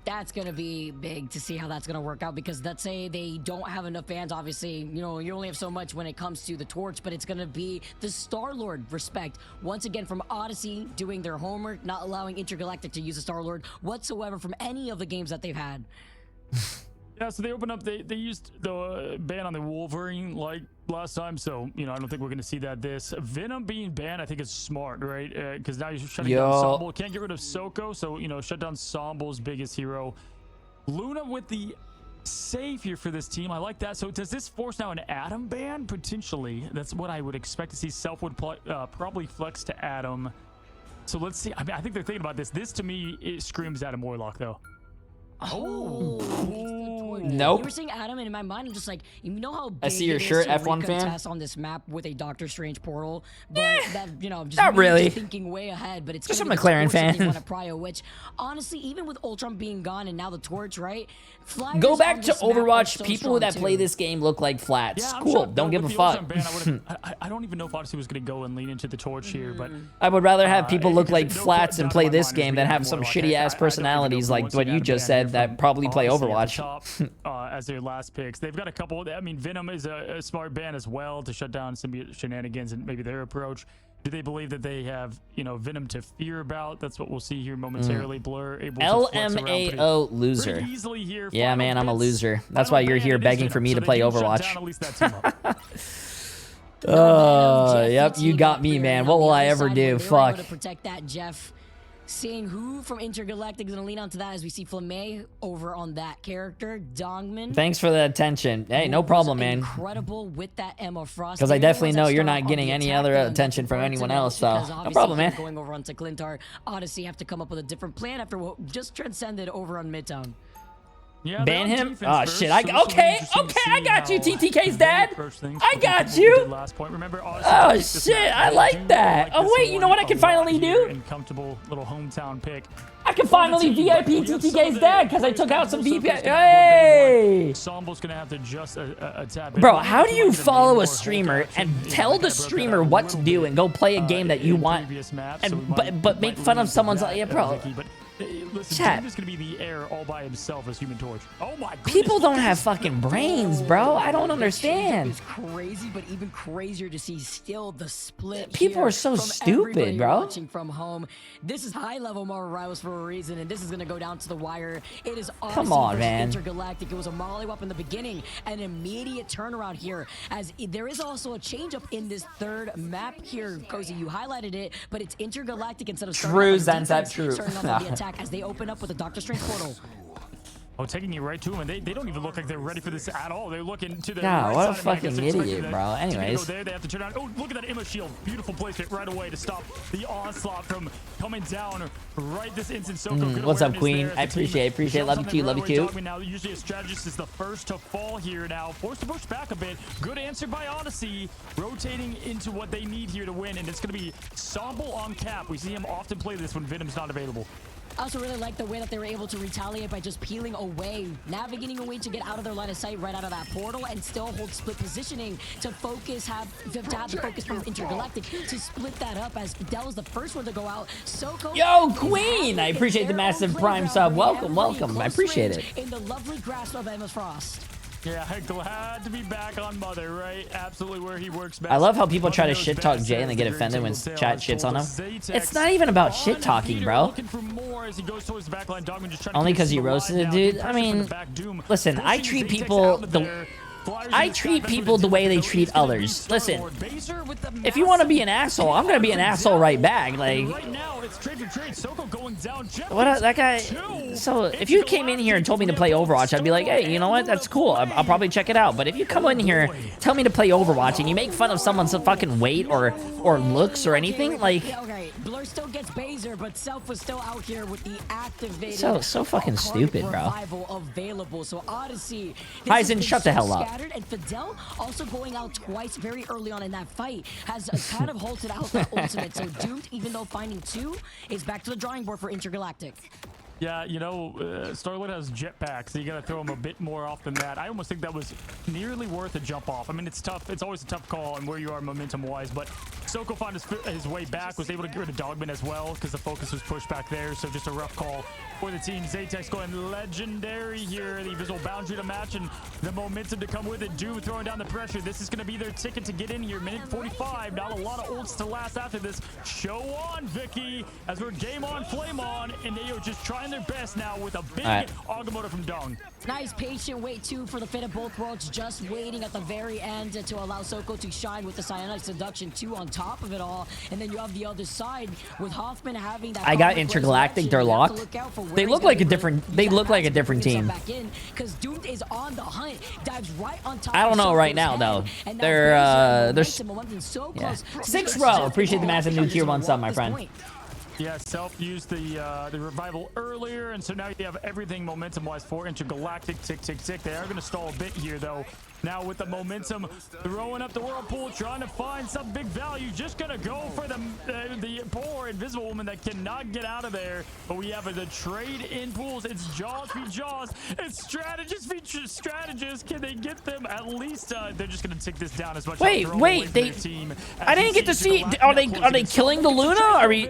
That's going to be big to see how that's going to work out, because let's say they don't have enough bans. Obviously, you know, you only have so much when it comes to the torch, but it's going to be the Star-Lord respect. Once again, from Odyssey doing their homework, not allowing Intergalactic to use the Star-Lord whatsoever from any of the games that they've had. Yeah, so they open up, they used the ban on the Wolverine like last time, so, you know, I don't think we're going to see that this. Venom being banned, I think is smart, right? Because now you're shutting down Sombo. Can't get rid of Soko, so, you know, shut down Sombo's biggest hero. Luna with the save here for this team. I like that. So does this force now an Atom ban? Potentially. That's what I would expect to see. Self would probably flex to Atom. So let's see. I mean, I think they're thinking about this. This, to me, it screams Atom Warlock, though. Oh, Nope. You were saying Adam, and in my mind, I'm just like, you know how big I see your it is shirt, to F1 fan? recontest on this map with a Doctor Strange portal, but that, you know, just not me really. just thinking way ahead. But it's Just gonna a be McLaren the torch that they fan. wanna prio, which honestly, even with Ultron being gone and now the torch, right? Flyers Go on back to this map are Overwatch. so People strong that play too. this game look like flats. Yeah, I'm Cool. sure Don't give a with the fuck. Ultron ban, I don't even know if Odyssey was going to go and lean into the torch here, but I would rather have people look because like no flats doubt and in play my this mind is game we than have have some Warlock. shitty ass I don't even know personalities if like once what they you got a just ban said here that probably play from Overwatch. Odyssey at the top, as their last picks. They've got a couple. I mean, Venom is a smart ban as well to shut down some shenanigans and maybe their approach. Do they believe that they have, you know, Venom to fear about? That's what we'll see here momentarily. Blur able to flex around LMAO loser. pretty easily here. Yeah, Final man, I'm a bits. loser. That's Final why you're ban, here it is begging for Venom, me so to they play do shut Overwatch. down at least that team up. Yep, you got me, man. What will I ever do? Fuck. To protect that, Jeff. Seeing who from Intergalactic is going to lean onto that as we see Flamme over on that character, Dongman. Thanks for the attention. Hey, no problem, man. Incredible with that Emma Frost. Because I They're the definitely ones know that you're start not on getting the any attack other then. attention from That's anyone important else, to so know, because no obviously problem, man. Going over onto Clintar, Odyssey have to come up with a different plan after what just transcended over on Midtown. Yeah, Ban they're on him? defense Oh, first, shit. so this will be Okay, interesting to I see got you, how TTK's they dad. approach things. I But got what we you. did last point. Remember, Odyssey Oh, picked this shit, map. I They like do that. like Oh, this wait, you know one what I a can lot finally here do? and comfortable little hometown pick. I can finally For the team, VIP but we have some TTK's of dad the because I players took that out some also VP. just got what they Hey! want. Sambo's gonna have to just a tap in. Bro, But how do you like the follow more a streamer hold action, and yeah, tell like the I broke that streamer out a what to little do bit, and go play a game that you in want? previous maps, so And we but make might fun lean of into someone's that, like, yeah, bro. Vicky, but, listen, Chat. Jim is gonna be the air all by himself as Human Torch. Oh my goodness. People look don't at have this. fucking brains, bro. I don't The understand. change-up is crazy, but even crazier to see still the split. People here are so from stupid, everybody bro. Watching from home, this is high-level Marvel Rivals for a reason, and this is gonna go down to the wire. It is Odyssey on, versus man. Intergalactic. It was a mollywop in the beginning, an immediate turnaround here. As there is also a change-up in this third map here, Cozy. You highlighted it, but it's Intergalactic instead of starting True, off on Zenset, defense, true. starting off on the attack as they open up with the Doctor Strange portal. Oh, taking you right to him, and they don't even look like they're ready for this at all. They're looking to the Yeah, right what a side of Magnus, fucking expecting idiot, that bro. team to go Anyways. there, they have to turn around. Oh, look at that Emma shield. Beautiful placement right away to stop the onslaught from coming down right this instant. Soko, good what's up, awareness Queen? there. I The team appreciate. shows Love you something too, right love you away. too. Dogman now, usually a strategist is the first to fall here now. Forced to push back a bit. Good answer by Odyssey, rotating into what they need here to win, and it's going to be Sombo on cap. We see him often play this when Venom's not available. I also really like the way that they were able to retaliate by just peeling away, navigating a way to get out of their line of sight right out of that portal and still hold split positioning to focus, have the focus from Intergalactic to split that up as Dell was the first one to go out. Soko Yo, is Queen! I having appreciate the their massive own Prime playground sub. with Welcome, everybody welcome. I close appreciate range it. in the lovely grasp of Emma Frost. Yeah, glad to be back on Mother, right? Absolutely where he works best. I love how people try to Mother knows shit talk best, Jay and they get says the offended when Green Table chat Tale shits on him. has told us. It's not even about shit On talking, Peter, bro. looking for more as he goes towards the backline. Dogman just trying to Only keep 'cause he him alive roasted it, now. dude. Good I pressure from mean, the back. Doom listen, I pushing treat Zatex people out of the- there. Flyers I in the sky, treat that's what people it's the way they about. treat It's gonna be others. Star-Lord. Listen, Baser with the if you want to be massive an asshole, I'm gonna be an asshole right back. Like, right now, if gets trade for trade. Soko going down. Jeff That guy. So if you came in here and told me to play Overwatch, I'd be like, hey, you know what? That's cool. I'll probably check it out. But if you come in here, tell me to play Overwatch, and you make fun of someone's fucking weight or looks or anything, like. Okay, Blur still gets Baser, but Self was still out here with the activated. So fucking stupid, bro. Available. So Odyssey. Heisen, shut the hell up. And Fidel also going out twice very early on in that fight has kind of halted out that ultimate. So Doomed, even though finding 2, is back to the drawing board for Intergalactic. Yeah, you know, Starlord has jetpacks, so you got to throw him a bit more off than that. I almost think that was nearly worth a jump off. I mean, it's tough. It's always a tough call on where you are momentum-wise, but Soko found his way back, was able to get rid of Dogman as well because the focus was pushed back there, so just a rough call for the team. Zaytex going legendary here, the invisible boundary to match and the momentum to come with it. Doom throwing down the pressure. This is going to be their ticket to get in here. Minute 45, not a lot of ults to last after this. Show on, Vicky, as we're game on, flame on, and they are just trying their best now with a big Agamotto from Dong. Nice patient wait too for the fate of both worlds, just waiting at the very end to allow Soko to shine with the Cyanide Seduction 2 on top of it all. And then you have the other side with Hoffman having that. I got Intergalactic, they're locked. They look like a different team. Because Doomed is on the hunt, dives right on top. I don't know right now though. They're yeah. 6th row. Appreciate the massive new tier 1 sub, my friend. Yeah, Self used the revival earlier, and so now you have everything momentum-wise for Intergalactic. Tick, tick, tick. They are going to stall a bit here, though. Now with the momentum, throwing up the Whirlpool, trying to find some big value. Just going to go for the poor Invisible Woman that cannot get out of there. But we have the trade in pools. It's Jaws v. Jaws. It's strategist v. strategist. Can they get them? At least they're just going to tick this down as much. Wait. I didn't get to see. Are they killing the Luna? Are we?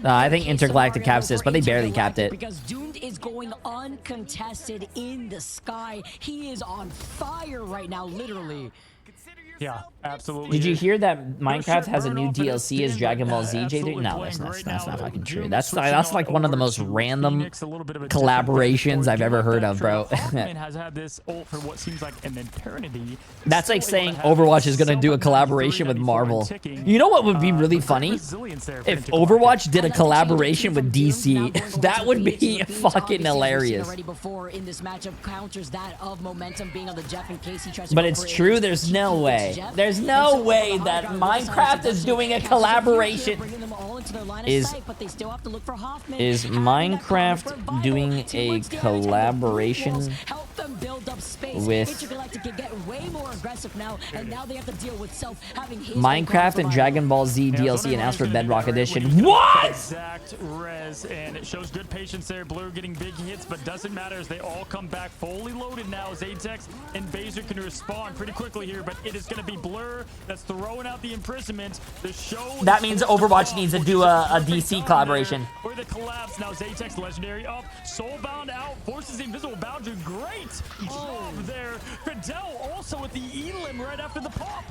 No, I think Intergalactic caps this, but they barely capped it. Because Doomed is going uncontested in the sky. He is on fire right now, literally. Yeah, absolutely. Did you hear that Minecraft has a new DLC as Dragon Ball Z, Jay3? No, that's not fucking true. That's like one of the most random collaborations I've ever heard of, bro. has had this ult for what seems like an eternity. That's like saying Overwatch is gonna do a collaboration with Marvel. You know what would be really funny? If Overwatch did a collaboration with DC, that would be fucking hilarious. But it's true, there's no way. There's no way that Minecraft is doing a collaboration. Is Minecraft doing a collaboration with Minecraft and Dragon Ball Z DLC announced for Bedrock Edition? What? Exact res, and it shows good patience there. Blur getting big hits, but doesn't matter as they all come back fully loaded now. Zatex and Baser can respond pretty quickly here, but it is going to be Blur that's throwing out the imprisonment. The show. That means Overwatch needs to do a DC collaboration. For the collapse now, Zatex legendary up, Soulbound out, forces the invisible boundary. Great job there. Fidel also with the elim right after the pop.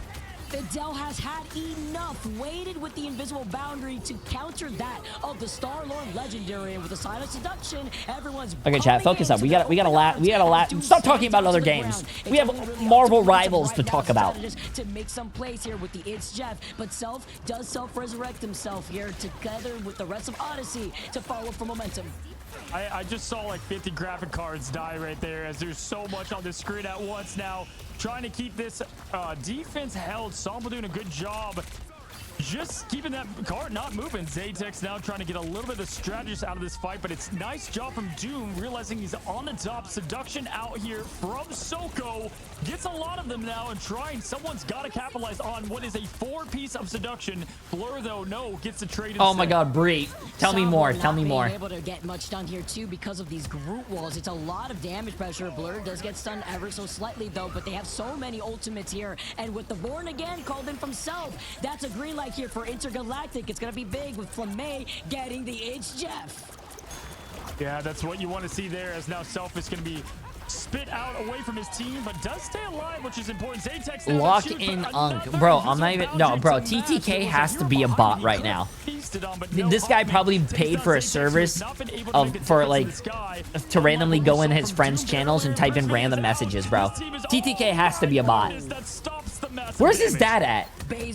Fidel has had enough, waited with the invisible boundary to counter that of the Star-Lord legendary, and with the Silent Seduction, everyone's okay. Chat, focus up. We got a stop talking about other games. We have Marvel rivals to talk about. To make some plays here with the It's Jeff, but Self does self-resurrect himself here together with the rest of Odyssey to follow for momentum. I just saw like 50 graphic cards die right there as there's so much on the screen at once now. Trying to keep this defense held. Sombo doing a good job. Just keeping that card not moving. Zatex now trying to get a little bit of strategist out of this fight, but it's nice job from Doom, realizing he's on the top. Seduction out here from Soko. Gets a lot of them now and trying. Someone's got to capitalize on what is a 4-piece of seduction. Blur, though, no, gets the trade. Oh my god, Bree. Tell me more. Tell me more. Able to get much done here, too, because of these group walls. It's a lot of damage pressure. Blur does get stunned ever so slightly, though, but they have so many ultimates here. And with the Born Again called in from Self, that's a green light here for Intergalactic. It's gonna be big with Flamay getting the It's Jeff. Yeah, that's what you want to see there, as now Self is gonna be spit out away from his team, but does stay alive, which is important. Zatex lock in Unk. Bro, I'm not even. No, bro, TTK has to be a bot right now. This guy probably paid for a service to randomly go in his friends' channels and type in random messages, bro. TTK has to be a bot. That stops the up massive Where's his damage. dad at?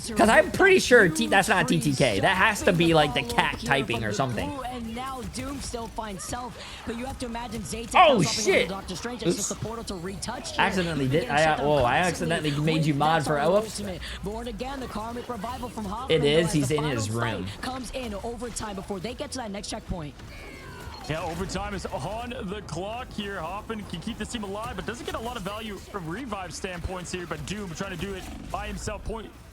Because I'm pretty sure that's not TTK. That has to be like the cat typing or something. And now Doom still finds Self, but you have to imagine Zaytek Oh, comes up shit. into Doctor Strange. It's just the portal to retouch here. Accidentally did. Getting shut down I constantly accidentally made you with mod for Vessel's OWF. ultimate. Born again, the karmic revival from Hoffman. It is. Though, as He's the in his final room. fight comes in overtime before they get to that next checkpoint. Yeah, overtime is on the clock here. Hoffman can keep this team alive, but doesn't get a lot of value from revive standpoints here. But Doom trying to do it by himself.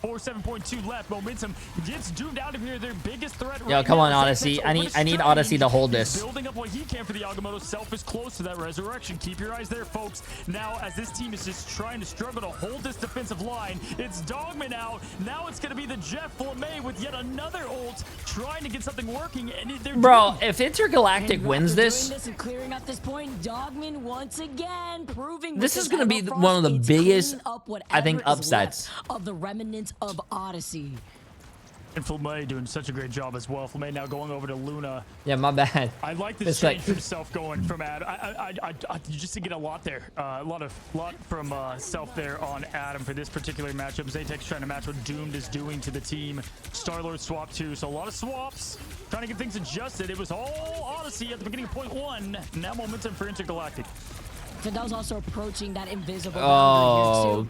47.2 left. Momentum gets doomed out of here. Their biggest threat. Yo, right come now on, is Odyssey. Zaytek's I need overstretch. Odyssey to hold He's this. building up what he can for the Agamotto. Self is close to that resurrection. Keep your eyes there, folks. Now, as this team is just trying to struggle to hold this defensive line, it's Dogman out. Now it's going to be the Jeff Lemay with yet another ult, trying to get something working. And they're Bro, doomed. if Intergalactic And wins after this, doing and clearing up this point, Dogman once again proving This with is his gonna be Emerald one of the Frost, it's biggest, cleaning up I think, whatever is upsets. left of the remnants of Odyssey. And Flemay doing such a great job as well. Flemay now going over to Luna. yeah, my bad. I like this It's change like- from Self going from Adam. You just get a lot there. A lot from Self there on Adam for this particular matchup. Zaytek's trying to match what Doomed is doing to the team. Star-Lord swap too, so a lot of swaps. Trying to get things adjusted. It was all Odyssey at the beginning of point one. Now momentum for Intergalactic. Fidel's also approaching that invisible Oh. boundary here too.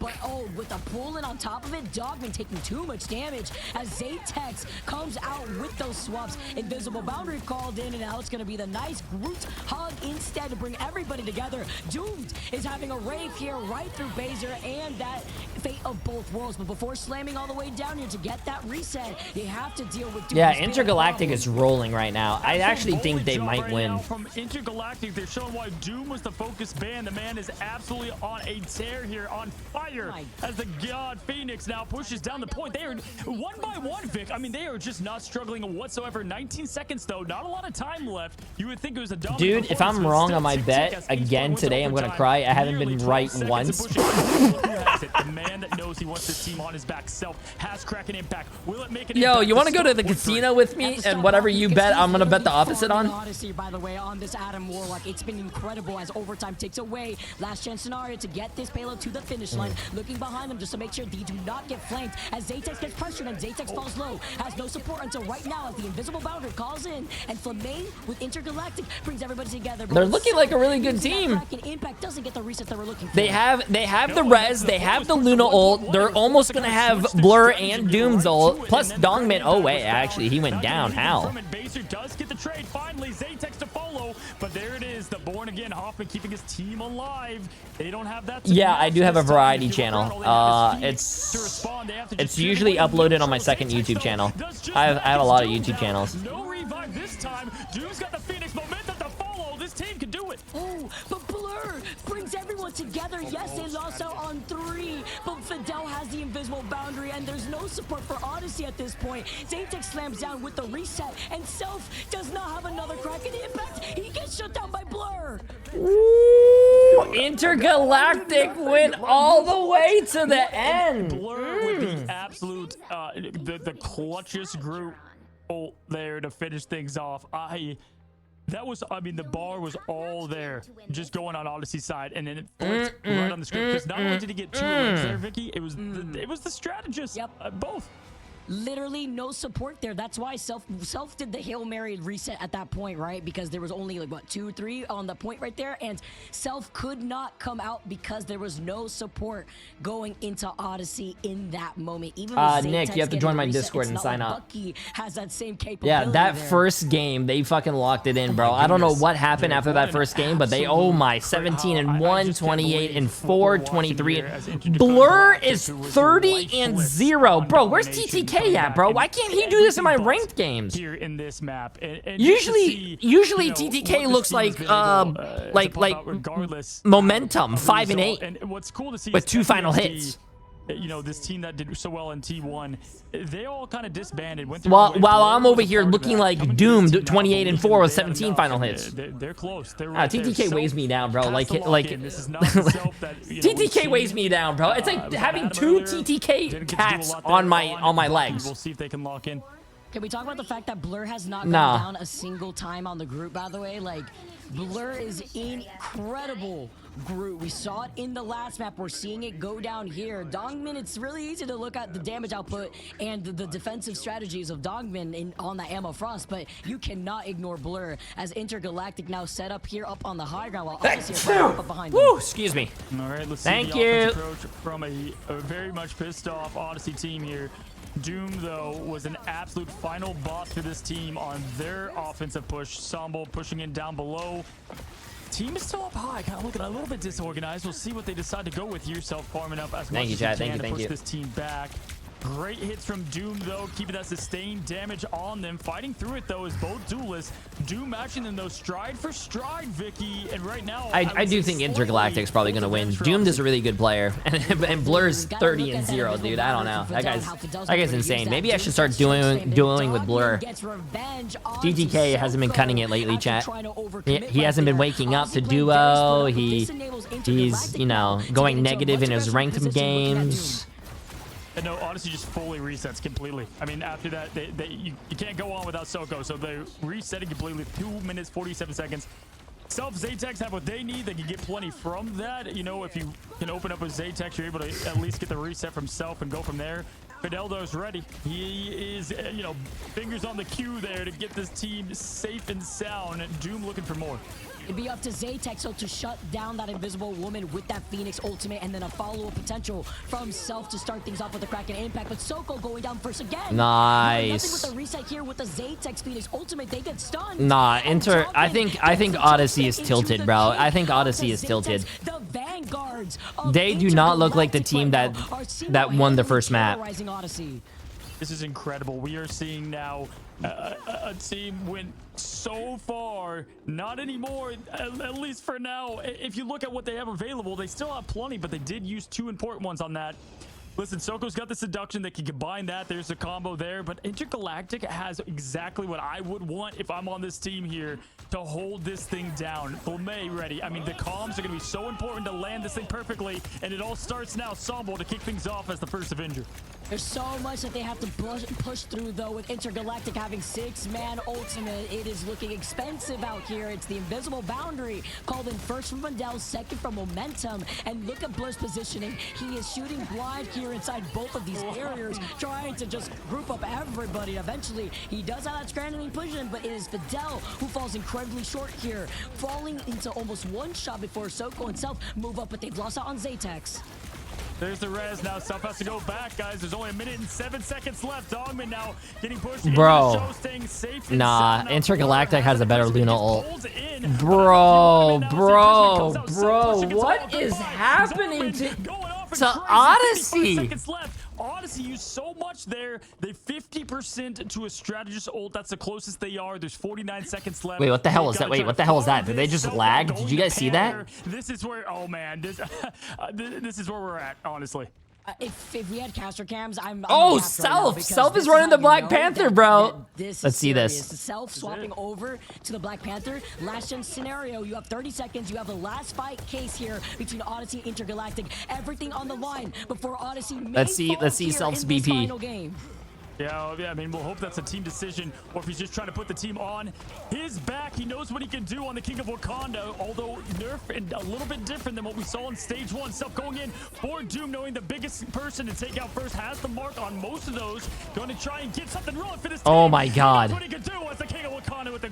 But with the pull in on top of it, Dogman taking too much damage as Zaytek comes out with those swaps. Invisible boundary called in, and now it's going to be the nice Groot hug instead to bring everybody together. Doomed is having a rave here right through Baser and that fate of both worlds. But before slamming all the way down here to get that reset, you have to deal with Doom's Yeah, big Intergalactic problem. is rolling right now. I actually think Bowling they job might right win. now from Intergalactic. They're showing why Doom was the focus band. The man is absolutely on a tear here, on fire, as the God Phoenix now pushes down the point. They are one by one, Vic. I mean, they are just not struggling whatsoever. 19 seconds, though. Not a lot of time left. You would think it was a dominant Dude, if performance, I'm but wrong still on my 6 bet seconds. again Wins today, I'm gonna overtime. cry. I haven't Nearly been 12 right seconds once. of pushing. Who has it? The man that knows he wants this team on his back. Self has Kraken impact. Will it make it? Yo, impact? you want to go to the Stop casino with me? And whatever you bet, I'm going to bet the opposite on? Odyssey, by the way, on this Adam Warlock. It's been incredible as overtime takes away last chance scenario to get this payload to the finish line. Looking behind them just to make sure they do not get flanked as Zaytek gets pressured and Zaytek falls low. Has no support until right now as the invisible boundary calls in. And Flemay with Intergalactic brings everybody together. But They're with looking like a really good losing that team. Kraken impact doesn't get the reset they were looking for. They have the res, they have the Luna ult. They're almost going to have Blur and Doom's ult. Plus Dongman. Oh, wait, actually, he went down. How? Baser does get the trade. Finally, Zaytek's to follow. But there it is. The born again Hoffman keeping his team alive. They don't have that. Yeah, I do have a variety channel. It's usually uploaded on my second YouTube channel. I have a lot of YouTube channels. No revive this time. Doom's got the Phoenix momentum to follow. This team can do it. Oh, but Blur brings everyone together. Yes, they lost out on 3, but Fidel has the invisible boundary, and there's no support for Odyssey at this point. Zaytek slams down with the reset, and Self does not have another Kraken impact. He gets shut down by Blur. Ooh, Intergalactic went all the way to the end. Blur with the absolute, the clutchest group ult there to finish things off. I mean, the bar was all there, just going on Odyssey's side, and then it flipped right on the script. Because not only did he get 2 elims there, Vicky, it was the strategist. Yep. Both. Literally no support there. That's why Self did the Hail Mary reset at that point, right? Because there was only like what 2 or 3 on the point right there, and Self could not come out because there was no support going into Odyssey in that moment. Even with Nick, Zaytek's you have to getting join the my reset, Discord it's and not sign like up. Bucky has that same capability. Yeah, that there. first game, they fucking locked it in, bro. I don't know what happened after that first game, but they, oh my, 17-1, 28-4, 23. Blur is 30-0. Bro, where's TTK at, bro? Why can't he do this in my ranked games? Here in this map, and Usually TTK looks like regardless momentum, 5 and 8, and what's cool to see with is 2 final FPSD, hits. You know, this team that did so well in T1, they all kind of disbanded. Went While Blur I'm over was a here part of looking that. like Coming to this doomed, team now, 28-4 with they have 17 enough, final and hits. They're close. They're right there. TTK weighs me down, bro. Has Like to lock like in. This is not the Self that, you know, we've TTK weighs seen. me down, bro. It's like having Adam 2 earlier, didn't TTK get to do a cats lot there on my Bucky. legs. We'll see if they can lock in. Can we talk about the fact that Blur has not gone Nah. down a single time on the group, by the way? Like, Blur is incredible group. We saw it in the last map. We're seeing it go down here. Dongmin, it's really easy to look at the damage output and the defensive strategies of Dongmin on that ammo frost, but you cannot ignore Blur as Intergalactic now set up here up on the high ground while Odyssey is up behind Woo, them. excuse me. All right, let's Thank see the you. offensive approach from a very much pissed off Odyssey team here. Doom, though, was an absolute final boss for this team on their offensive push. Sambo pushing in down below. Team is still up high, kind of looking a little bit disorganized. We'll see what they decide to go with here, self-farming up as much as they can to push this team back. Great hits from Doom, though, keeping that sustained damage on them. Fighting through it, though, is both duelists. Doom matching them, though, stride for stride, Vicky. And right now, I do think Intergalactic's probably going to win. Doomed is a really good player. And Blur's 30-0, dude. I don't know. That guy's insane. Maybe I should start dueling with Blur. DTK hasn't been cutting it lately, chat. He hasn't been waking up to duo. He's, you know, going negative in his ranked games. And no, Odyssey just fully resets completely. I mean, after that, you can't go on without Soko, so they're resetting completely. 2 minutes, 47 seconds. Self Zaytex have what they need. They can get plenty from that. You know, if you can open up with Zaytex, you're able to at least get the reset from Self and go from there. Fideldo's ready. He is, you know, fingers on the cue there to get this team safe and sound. Doom looking for more. It'd be up to Zaytex so to shut down that invisible woman with that Phoenix ultimate and then a follow-up potential from Self to start things off with the Kraken impact. But Soko going down first again. Nice. Nothing with the reset here with the Zaytex Phoenix ultimate. They get stunned. Nah, I think Odyssey is tilted, bro. I think Odyssey is tilted. The vanguards. They do not look like the team that won the first map. This is incredible. We are seeing now a team went so far, not anymore, at least for now. If you look at what they have available, they still have plenty, but they did use 2 important ones on that. Listen, Soko's got the seduction. They can combine that. There's a combo there. But Intergalactic has exactly what I would want if I'm on this team here to hold this thing down. Blame ready. I mean, the comms are going to be so important to land this thing perfectly. And it all starts now. Sambo to kick things off as the first Avenger. There's so much that they have to push through, though, with Intergalactic having 6-man ultimate. It is looking expensive out here. It's the invisible boundary called in first from Vandal, second from Momentum. And look at Blur's positioning. He is shooting blind here inside both of these barriers, trying to just group up everybody. Eventually, he does have that scrambling position, but it is Fidel who falls incredibly short here, falling into almost one shot before Soko and Self move up, but they've lost out on Zaytex. There's the res now. Self has to go back, guys. There's only 1 minute and 7 seconds left. Dogman now getting pushed. Bro. Into the show, staying safe. Nah, Intergalactic has a better Luna ult. Bro, what is happening to Odyssey? Odyssey used so much there. They 50% to a strategist ult. That's the closest they are. There's 49 seconds left. Wait, what the hell is that? Wait, what the hell is that? Did they just lag? Did you guys see that? This is where, oh man, this is where we're at, honestly. If we had caster cams, I'm oh, Self is running the Black Panther, bro. Let's see this. Self swapping over to the Black Panther. Last gen scenario, you have 30 seconds. You have the last fight case here between Odyssey and Intergalactic. Everything on the line before Odyssey. Let's see Self's BP. Yeah, I mean, we'll hope that's a team decision, or if he's just trying to put the team on his back. He knows what he can do on the King of Wakanda, although nerf and a little bit different than what we saw in stage 1. Self going in for Doom, knowing the biggest person to take out first has the mark on most of those. Going to try and get something rolling for this team. Oh my God. That's what he can do as the King of Wakanda with the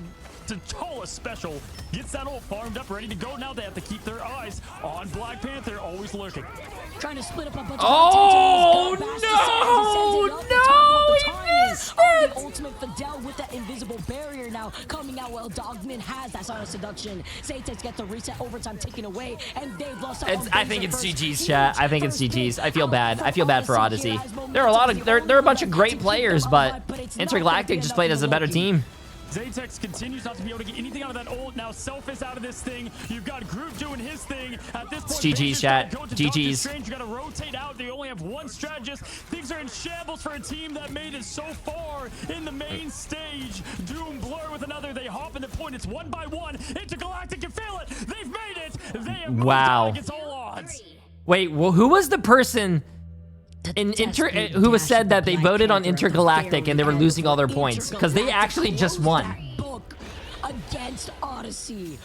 tallest special. Gets that ult farmed up, ready to go. Now they have to keep their eyes on Black Panther, always lurking. Trying to split up a bunch of the ultimate Fidel with that invisible barrier now coming out. Well, Dogman has that sort of seduction. Zaytex gets the reset, overtime taken away, and they've lost. I think it's GG's, chat. I think it's GG's. I feel bad. I feel bad for Odyssey. There are a bunch of great players, but Intergalactic just played as a better team. Zaytex continues not to be able to get anything out of that ult. Now Self is out of this thing. You've got Groot doing his thing. At this point, it's GG's, chat. GG's. You got to rotate out. They only have one strategist. Things are in shambles for a team that made it so far in the main stage. Doom Blur with another. They hop in the point. It's 1 by 1. Intergalactic can fail it. They've made it. They have moved on against all odds. Wait, well, who was the person who was said that they voted on Intergalactic and they were losing all their points because they actually just won. Book against Odyssey.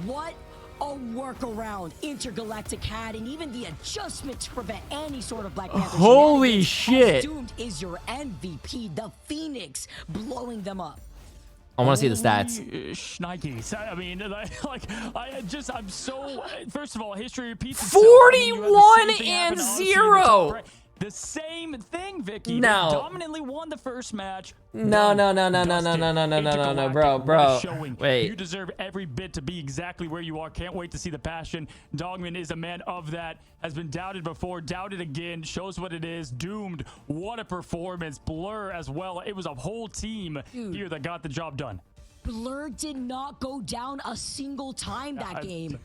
What a workaround Intergalactic had, and even the adjustment to prevent any sort of Black Panther. Holy shit! Doomed is your MVP, the Phoenix, blowing them up. I want to see the stats. Schnikes. I mean, I'm so. First of all, history repeats. 41-0. The same thing, Vicky. No. They dominantly won the first match. No, bro. Wait. You deserve every bit to be exactly where you are. Can't wait to see the passion. Dogman is a man of that. Has been doubted before, doubted again. Shows what it is. Doomed. What a performance. Blur as well. It was a whole team here that got the job done. Blur did not go down a single time that game.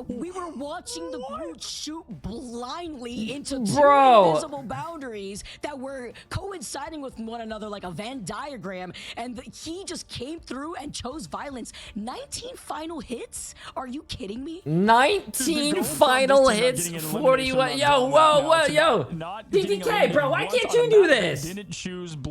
We were watching the group shoot blindly into two invisible boundaries that were coinciding with one another like a Venn diagram, and he just came through and chose violence. 19 final hits? Are you kidding me? 19 final hits, 41. Yo, whoa, yo. DDK, bro, why can't you do this? Didn't choose Blur.